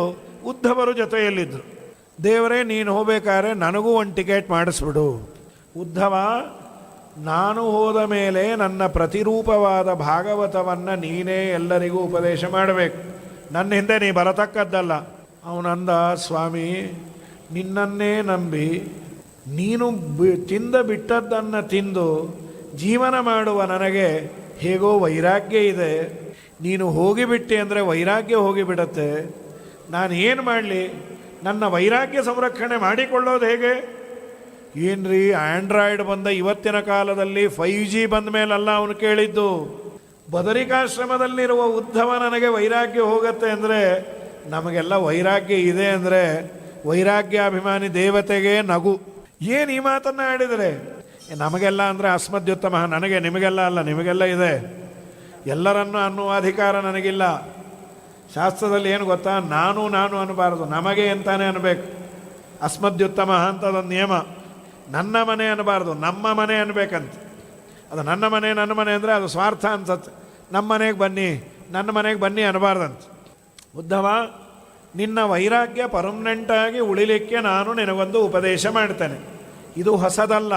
ಉದ್ಧವರು ಜೊತೆಯಲ್ಲಿದ್ದರು. ದೇವರೇ, ನೀನು ಹೋಗ್ಬೇಕಾದ್ರೆ ನನಗೂ ಒಂದು ಟಿಕೆಟ್ ಮಾಡಿಸ್ಬಿಡು. ಉದ್ಧವ, ನಾನು ಹೋದ ಮೇಲೆ ನನ್ನ ಪ್ರತಿರೂಪವಾದ ಭಾಗವತವನ್ನು ನೀನೇ ಎಲ್ಲರಿಗೂ ಉಪದೇಶ ಮಾಡಬೇಕು, ನನ್ನ ಹಿಂದೆ ನೀ ಬರತಕ್ಕದ್ದಲ್ಲ. ಅವನಂದ, ಸ್ವಾಮಿ, ನಿನ್ನನ್ನೇ ನಂಬಿ ನೀನು ತಿಂದ ಬಿಟ್ಟದ್ದನ್ನು ತಿಂದು ಜೀವನ ಮಾಡುವ ನನಗೆ ಹೇಗೋ ವೈರಾಗ್ಯ ಇದೆ. ನೀನು ಹೋಗಿಬಿಟ್ಟೆ ಅಂದರೆ ವೈರಾಗ್ಯ ಹೋಗಿಬಿಡತ್ತೆ. ನಾನು ಏನು ಮಾಡಲಿ? ನನ್ನ ವೈರಾಗ್ಯ ಸಂರಕ್ಷಣೆ ಮಾಡಿಕೊಳ್ಳೋದು ಹೇಗೆ? ಏನ್ರಿ, ಆಂಡ್ರಾಯ್ಡ್ ಬಂದ ಇವತ್ತಿನ ಕಾಲದಲ್ಲಿ 5G ಬಂದ ಮೇಲಲ್ಲ ಅವನು ಕೇಳಿದ್ದು. ಬದರಿಕಾಶ್ರಮದಲ್ಲಿರುವ ಉದ್ಧವ ನನಗೆ ವೈರಾಗ್ಯ ಹೋಗುತ್ತೆ ಅಂದರೆ, ನಮಗೆಲ್ಲ ವೈರಾಗ್ಯ ಇದೆ ಅಂದರೆ ವೈರಾಗ್ಯಾಭಿಮಾನಿ ದೇವತೆಗೆ ನಗು. ಏನು ಈ ಮಾತನ್ನು ಆಡಿದರೆ? ನಮಗೆಲ್ಲ ಅಂದರೆ ಅಸ್ಮದ್ಯುತ್ತಮ, ನನಗೆ, ನಿಮಗೆಲ್ಲ ಅಲ್ಲ, ನಿಮಗೆಲ್ಲ ಇದೆ. ಎಲ್ಲರನ್ನು ಅನ್ನುವ ಅಧಿಕಾರ ನನಗಿಲ್ಲ. ಶಾಸ್ತ್ರದಲ್ಲಿ ಏನು ಗೊತ್ತಾ, ನಾನು ಅನ್ನಬಾರದು, ನಮಗೆ ಅಂತಾನೆ ಅನ್ನಬೇಕು. ಅಸ್ಮದ್ಯುತ್ತಮ ಅಂತದೊಂದು ನಿಯಮ. ನನ್ನ ಮನೆ ಅನ್ನಬಾರ್ದು, ನಮ್ಮ ಮನೆ ಅನ್ಬೇಕಂತ. ಅದು ನನ್ನ ಮನೆ ಅಂದರೆ ಅದು ಸ್ವಾರ್ಥ ಅನ್ಸತ್ತೆ. ನಮ್ಮ ಮನೆಗೆ ಬನ್ನಿ, ನನ್ನ ಮನೆಗೆ ಬನ್ನಿ ಅನ್ನಬಾರ್ದಂತ. ಉದ್ಧವ, ನಿನ್ನ ವೈರಾಗ್ಯ ಪರ್ಮನೆಂಟಾಗಿ ಉಳಿಲಿಕ್ಕೆ ನಾನು ನಿನಗೊಂದು ಉಪದೇಶ ಮಾಡ್ತೇನೆ. ಇದು ಹೊಸದಲ್ಲ,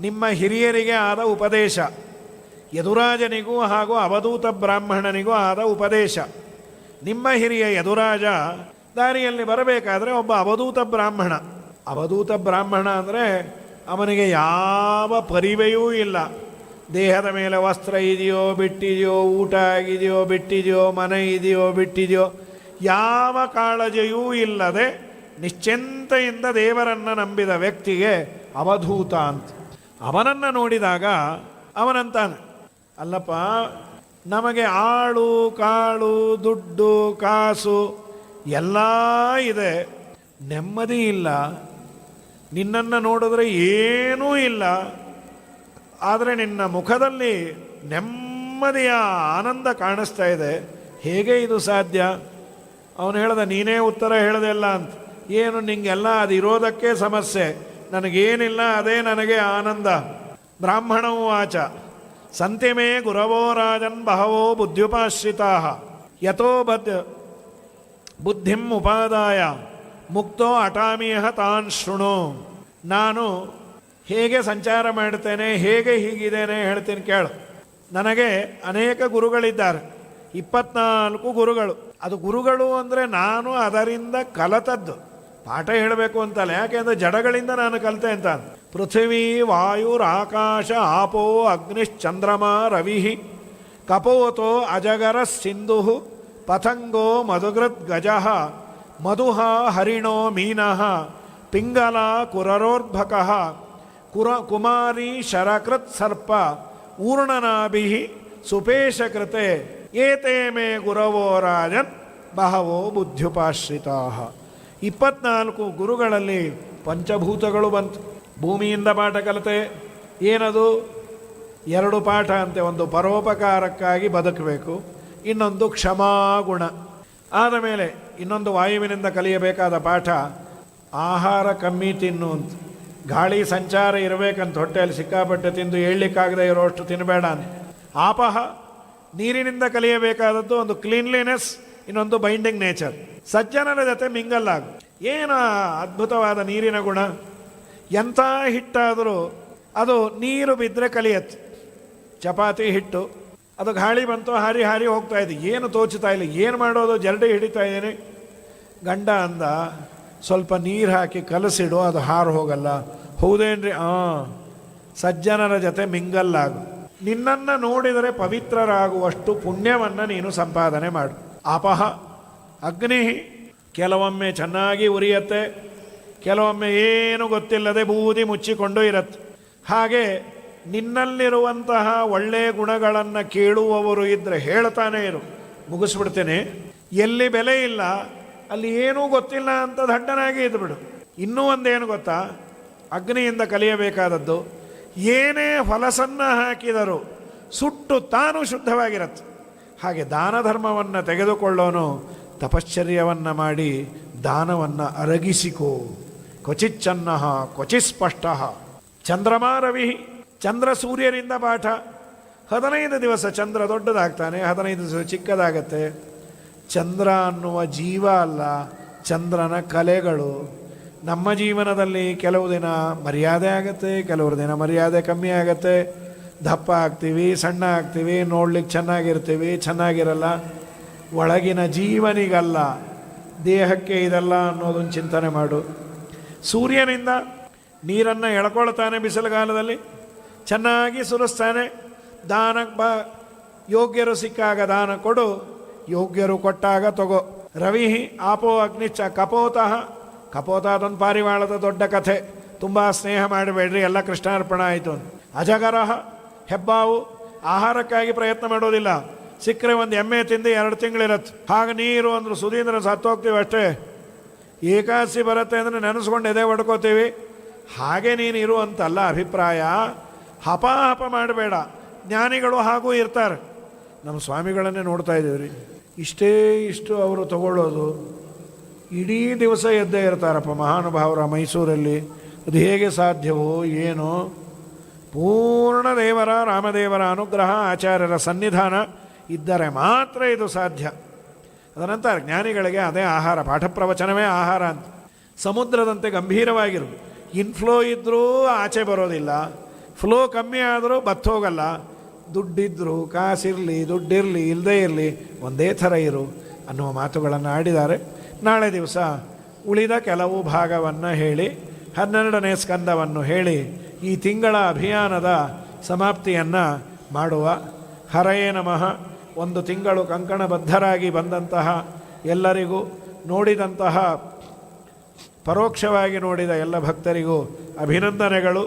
ನಿಮ್ಮ ಹಿರಿಯರಿಗೆ ಆದ ಉಪದೇಶ. ಯದುರಾಜನಿಗೂ ಹಾಗೂ ಅವಧೂತ ಬ್ರಾಹ್ಮಣನಿಗೂ ಆದ ಉಪದೇಶ. ನಿಮ್ಮ ಹಿರಿಯ ಯದುರಾಜ ದಾರಿಯಲ್ಲಿ ಬರಬೇಕಾದ್ರೆ ಒಬ್ಬ ಅವಧೂತ ಬ್ರಾಹ್ಮಣ. ಅವಧೂತ ಬ್ರಾಹ್ಮಣ ಅಂದರೆ ಅವನಿಗೆ ಯಾವ ಪರಿವೆಯೂ ಇಲ್ಲ. ದೇಹದ ಮೇಲೆ ವಸ್ತ್ರ ಇದೆಯೋ ಬಿಟ್ಟಿದೆಯೋ, ಊಟ ಆಗಿದೆಯೋ ಬಿಟ್ಟಿದೆಯೋ, ಮನೆ ಇದೆಯೋ ಬಿಟ್ಟಿದೆಯೋ, ಯಾವ ಕಾಳಜಿಯೂ ಇಲ್ಲದೆ ನಿಶ್ಚಿಂತೆಯಿಂದ ದೇವರನ್ನು ನಂಬಿದ ವ್ಯಕ್ತಿಗೆ ಅವಧೂತ ಅಂತ. ಅವನನ್ನು ನೋಡಿದಾಗ ಅವನಂತಾನೆ, ಅಲ್ಲಪ್ಪ, ನಮಗೆ ಆಳು ಕಾಳು ದುಡ್ಡು ಕಾಸು ಎಲ್ಲ ಇದೆ, ನೆಮ್ಮದಿ ಇಲ್ಲ. ನಿನ್ನನ್ನು ನೋಡಿದ್ರೆ ಏನೂ ಇಲ್ಲ, ಆದರೆ ನಿನ್ನ ಮುಖದಲ್ಲಿ ನೆಮ್ಮದಿಯ ಆನಂದ ಕಾಣಿಸ್ತಾ ಇದೆ. ಹೇಗೆ ಇದು ಸಾಧ್ಯ? ಅವನು ಹೇಳ್ದ, ನೀನೇ ಉತ್ತರ ಹೇಳ್ದೆಲ್ಲ ಅಂತ. ಏನು ನಿಂಗೆಲ್ಲ ಅದು ಇರೋದಕ್ಕೆ ಸಮಸ್ಯೆ, ನನಗೇನಿಲ್ಲ ಅದೇ ನನಗೆ ಆನಂದ. ಬ್ರಾಹ್ಮಣವು ವಾಚ ಸಂತಿಮೇ ಗುರವೋ ರಾಜನ್ ಬಹವೋ ಬುದ್ಧ್ಯುಪಾಶ್ರಿತಾ ಯಥೋ ಬುದ್ಧಿಂ ಉಪಾದಾಯ ಮುಕ್ತೋ ಅಟಾಮಿಯಹ ತಾನ್ ಶೃಣು. ನಾನು ಹೇಗೆ ಸಂಚಾರ ಮಾಡ್ತೇನೆ, ಹೇಗೆ ಹೀಗಿದ್ದೇನೆ ಹೇಳ್ತೀನಿ ಕೇಳು. ನನಗೆ ಅನೇಕ ಗುರುಗಳಿದ್ದಾರೆ, 24 ಗುರುಗಳು. ಅದು ಗುರುಗಳು ಅಂದರೆ ನಾನು ಅದರಿಂದ ಕಲಿತದ್ದು. ಪಾಠ ಹೇಳಬೇಕು ಅಂತಲ್ಲ, ಯಾಕೆಂದರೆ ಜಡಗಳಿಂದ ನಾನು ಕಲಿತೆ ಅಂತ. ಪೃಥ್ವಿ ವಾಯುರಾಕಾಶ ಆಪೋ ಅಗ್ನಿಶ್ಚಂದ್ರಮ ರವಿ ಕಪೋತೋ ಅಜಗರ ಸಿಂಧು ಪತಂಗೋ ಮಧುಗೃತ್ ಗಜ ಮಧುಹ ಹರಿಣೋ ಮೀನಃ ಪಿಂಗಲ ಕುರರೋರ್ಭಕ ಕುಮಾರಿ ಶರಕೃತ್ ಸರ್ಪ ಊರ್ಣನಾಭಿ ಸುಪೇಶಕೃತೆ ಏತೇ ಮೇ ಗುರವೋ ರಾಜನ್ ಬಹವೋ ಬುದ್ಧ್ಯುಪಾಶ್ರಿತಾ. 24 ಗುರುಗಳಲ್ಲಿ ಪಂಚಭೂತಗಳು ಬಂತು. ಭೂಮಿಯಿಂದ ಪಾಠ ಕಲಿತೆ. ಏನದು? 2 ಪಾಠ ಅಂತೆ. ಒಂದು ಪರೋಪಕಾರಕ್ಕಾಗಿ ಬದುಕಬೇಕು, ಇನ್ನೊಂದು ಕ್ಷಮಾಗುಣ. ಆದ ಮೇಲೆ ಇನ್ನೊಂದು ವಾಯುವಿನಿಂದ ಕಲಿಯಬೇಕಾದ ಪಾಠ ಆಹಾರ ಕಮ್ಮಿ ತಿನ್ನು ಅಂತ. ಗಾಳಿ ಸಂಚಾರ ಇರಬೇಕಂತ. ಹೊಟ್ಟೆಯಲ್ಲಿ ಸಿಕ್ಕಾಪಟ್ಟೆ ತಿಂದು ಏಳಲಿಕ್ಕಾಗದೆ ಇರೋಷ್ಟು ತಿನ್ನಬೇಡ ಅಂತ. ಆಪಹ, ನೀರಿನಿಂದ ಕಲಿಯಬೇಕಾದದ್ದು ಒಂದು ಕ್ಲೀನ್ಲಿನೆಸ್, ಇನ್ನೊಂದು ಬೈಂಡಿಂಗ್ ನೇಚರ್. ಸಜ್ಜನರ ಜೊತೆ ಮಿಂಗಲ್ಲಾಗು. ಏನು ಅದ್ಭುತವಾದ ನೀರಿನ ಗುಣ! ಎಂಥ ಹಿಟ್ಟಾದರೂ ಅದು ನೀರು ಬಿದ್ದರೆ ಕಲಿಯತ್ತೆ. ಚಪಾತಿ ಹಿಟ್ಟು, ಅದು ಗಾಳಿ ಬಂತು, ಹಾರಿ ಹಾರಿ ಹೋಗ್ತಾ ಇದೆ, ಏನು ತೋಚುತ್ತಾ ಇಲ್ಲ, ಏನು ಮಾಡೋದು, ಜರಡಿ ಹಿಡಿತಾ ಇದ್ದೇನೆ. ಗಂಡ ಅಂದ, ಸ್ವಲ್ಪ ನೀರು ಹಾಕಿ ಕಲಸಿಡು, ಅದು ಹಾರು ಹೋಗಲ್ಲ. ಹೌದೇನ್ರಿ? ಸಜ್ಜನರ ಜೊತೆ ಮಿಂಗಲ್ಲಾಗು. ನಿನ್ನನ್ನು ನೋಡಿದರೆ ಪವಿತ್ರರಾಗುವಷ್ಟು ಪುಣ್ಯವನ್ನು ನೀನು ಸಂಪಾದನೆ ಮಾಡು. ಅಪಹ ಅಗ್ನಿ ಕೆಲವೊಮ್ಮೆ ಚೆನ್ನಾಗಿ ಉರಿಯತ್ತೆ, ಕೆಲವೊಮ್ಮೆ ಏನು ಗೊತ್ತಿಲ್ಲದೆ ಬೂದಿ ಮುಚ್ಚಿಕೊಂಡು ಇರತ್ತೆ. ಹಾಗೆ ನಿನ್ನಲ್ಲಿರುವಂತಹ ಒಳ್ಳೆಯ ಗುಣಗಳನ್ನು ಕೇಳುವವರು ಇದ್ದರೆ ಹೇಳ್ತಾನೆ ಇರು. ಮುಗಿಸ್ಬಿಡ್ತೇನೆ. ಎಲ್ಲಿ ಬೆಲೆ ಇಲ್ಲ ಅಲ್ಲಿ ಏನೂ ಗೊತ್ತಿಲ್ಲ ಅಂತ ದಡ್ಡನಾಗಿ ಇದ್ಬಿಡು. ಇನ್ನೂ ಒಂದೇನು ಗೊತ್ತಾ, ಅಗ್ನಿಯಿಂದ ಕಲಿಯಬೇಕಾದದ್ದು, ಏನೇ ಹೊಲಸನ್ನು ಹಾಕಿದರೂ ಸುಟ್ಟು ತಾನು ಶುದ್ಧವಾಗಿರತ್ತೆ. ಹಾಗೆ ದಾನ ಧರ್ಮವನ್ನು ತೆಗೆದುಕೊಳ್ಳೋನು ತಪಶ್ಚರ್ಯವನ್ನು ಮಾಡಿ ದಾನವನ್ನು ಅರಗಿಸಿಕೋ. ಕ್ವಚಿಚ್ಚನ್ನ ಕ್ವಚಿಸ್ಪಷ್ಟ ಚಂದ್ರಮಾ ರವಿ. ಚಂದ್ರ ಸೂರ್ಯನಿಂದ ಪಾಠ. 15 ದಿವಸ ಚಂದ್ರ ದೊಡ್ಡದಾಗ್ತಾನೆ, 15 ದಿವಸ ಚಿಕ್ಕದಾಗತ್ತೆ. ಚಂದ್ರ ಅನ್ನುವ ಜೀವ ಅಲ್ಲ, ಚಂದ್ರನ ಕಲೆಗಳು. ನಮ್ಮ ಜೀವನದಲ್ಲಿ ಕೆಲವು ದಿನ ಮರ್ಯಾದೆ ಆಗುತ್ತೆ, ಕೆಲವು ದಿನ ಮರ್ಯಾದೆ ಕಮ್ಮಿ ಆಗುತ್ತೆ. ದಪ್ಪ ಆಗ್ತೀವಿ, ಸಣ್ಣ ಆಗ್ತೀವಿ, ನೋಡ್ಲಿಕ್ಕೆ ಚೆನ್ನಾಗಿರ್ತೀವಿ, ಚೆನ್ನಾಗಿರಲ್ಲ. ಒಳಗಿನ ಜೀವನಿಗಲ್ಲ, ದೇಹಕ್ಕೆ ಇದಲ್ಲ ಅನ್ನೋದನ್ನು ಚಿಂತನೆ ಮಾಡು. ಸೂರ್ಯನಿಂದ ನೀರನ್ನು ಎಳ್ಕೊಳ್ತಾನೆ, ಬಿಸಿಲುಗಾಲದಲ್ಲಿ ಚೆನ್ನಾಗಿ ಸುರಿಸ್ತಾನೆ. ದಾನ ಯೋಗ್ಯರು ಸಿಕ್ಕಾಗ ದಾನ ಕೊಡು, ಯೋಗ್ಯರು ಕೊಟ್ಟಾಗ ತಗೋ. ರವಿ ಆಪೋ ಅಗ್ನಿಚ್ಚ ಕಪೋತಃ. ಕಪೋತ ಅದೊಂದು ಪಾರಿವಾಳದ ದೊಡ್ಡ ಕಥೆ, ತುಂಬ ಸ್ನೇಹ ಮಾಡಬೇಡ್ರಿ, ಎಲ್ಲ ಕೃಷ್ಣಾರ್ಪಣ ಆಯಿತು. ಅಜಗರಹ ಹೆಬ್ಬಾವು, ಆಹಾರಕ್ಕಾಗಿ ಪ್ರಯತ್ನ ಮಾಡೋದಿಲ್ಲ. ಸಿಕ್ಕರೆ ಒಂದು ಎಮ್ಮೆ ತಿಂದು 2 ತಿಂಗಳಿರತ್ತೆ. ಹಾಗೆ ನೀರು ಅಂದರು ಸುಧೀಂದ್ರ ಸತ್ತೋಗ್ತೀವಿ ಅಷ್ಟೇ. ಏಕಾದಶಿ ಬರುತ್ತೆ ಅಂದರೆ ನೆನೆಸ್ಕೊಂಡು ಎದೆ ಹೊಡ್ಕೋತೀವಿ. ಹಾಗೆ ನೀನು ಇರುವಂತಲ್ಲ ಅಭಿಪ್ರಾಯ. ಹಪ ಮಾಡಬೇಡ. ಜ್ಞಾನಿಗಳು ಹಾಗೂ ಇರ್ತಾರೆ. ನಮ್ಮ ಸ್ವಾಮಿಗಳನ್ನೇ ನೋಡ್ತಾ ಇದ್ದೀವಿ ರೀ, ಇಷ್ಟು ಅವರು ತಗೊಳ್ಳೋದು, ಇಡೀ ದಿವಸ ಎದ್ದೇ ಇರ್ತಾರಪ್ಪ ಮಹಾನುಭಾವರ ಮೈಸೂರಲ್ಲಿ. ಅದು ಹೇಗೆ ಸಾಧ್ಯವೋ ಏನೋ. ಪೂರ್ಣ ದೇವರ ರಾಮದೇವರ ಅನುಗ್ರಹ, ಆಚಾರ್ಯರ ಸನ್ನಿಧಾನ ಇದ್ದರೆ ಮಾತ್ರ ಇದು ಸಾಧ್ಯ. ಅದನಂತರ ಜ್ಞಾನಿಗಳಿಗೆ ಅದೇ ಆಹಾರ, ಪಾಠ ಪ್ರವಚನವೇ ಆಹಾರ ಅಂತ. ಸಮುದ್ರದಂತೆ ಗಂಭೀರವಾಗಿರು. ಇನ್ಫ್ಲೋ ಇದ್ದರೂ ಆಚೆ ಬರೋದಿಲ್ಲ, ಫ್ಲೋ ಕಮ್ಮಿ ಆದರೂ ಬತ್ತೋಗಲ್ಲ. ದುಡ್ಡಿದ್ರೂ, ಕಾಸಿರಲಿ ದುಡ್ಡಿರಲಿ ಇಲ್ಲದೇ ಇರಲಿ, ಒಂದೇ ಥರ ಇರು ಅನ್ನುವ ಮಾತುಗಳನ್ನು ಆಡಿದ್ದಾರೆ. ನಾಳೆ ದಿವಸ ಉಳಿದ ಕೆಲವು ಭಾಗವನ್ನು ಹೇಳಿ 12ನೇ ಸ್ಕಂದವನ್ನು ಹೇಳಿ ಈ ತಿಂಗಳ ಅಭಿಯಾನದ ಸಮಾಪ್ತಿಯನ್ನು ಮಾಡುವ. ಹರಯೇ ನಮಃ. ಒಂದು ತಿಂಗಳು ಕಂಕಣಬದ್ಧರಾಗಿ ಬಂದಂತಹ ಎಲ್ಲರಿಗೂ, ನೋಡಿದಂತಹ ಪರೋಕ್ಷವಾಗಿ ನೋಡಿದ ಎಲ್ಲ ಭಕ್ತರಿಗೂ ಅಭಿನಂದನೆಗಳು,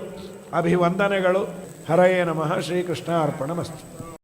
ಅಭಿವಂದನೆಗಳು. ಹರಯೇ ನಮಃ. ಶ್ರೀಕೃಷ್ಣ ಅರ್ಪಣಮಸ್ತು.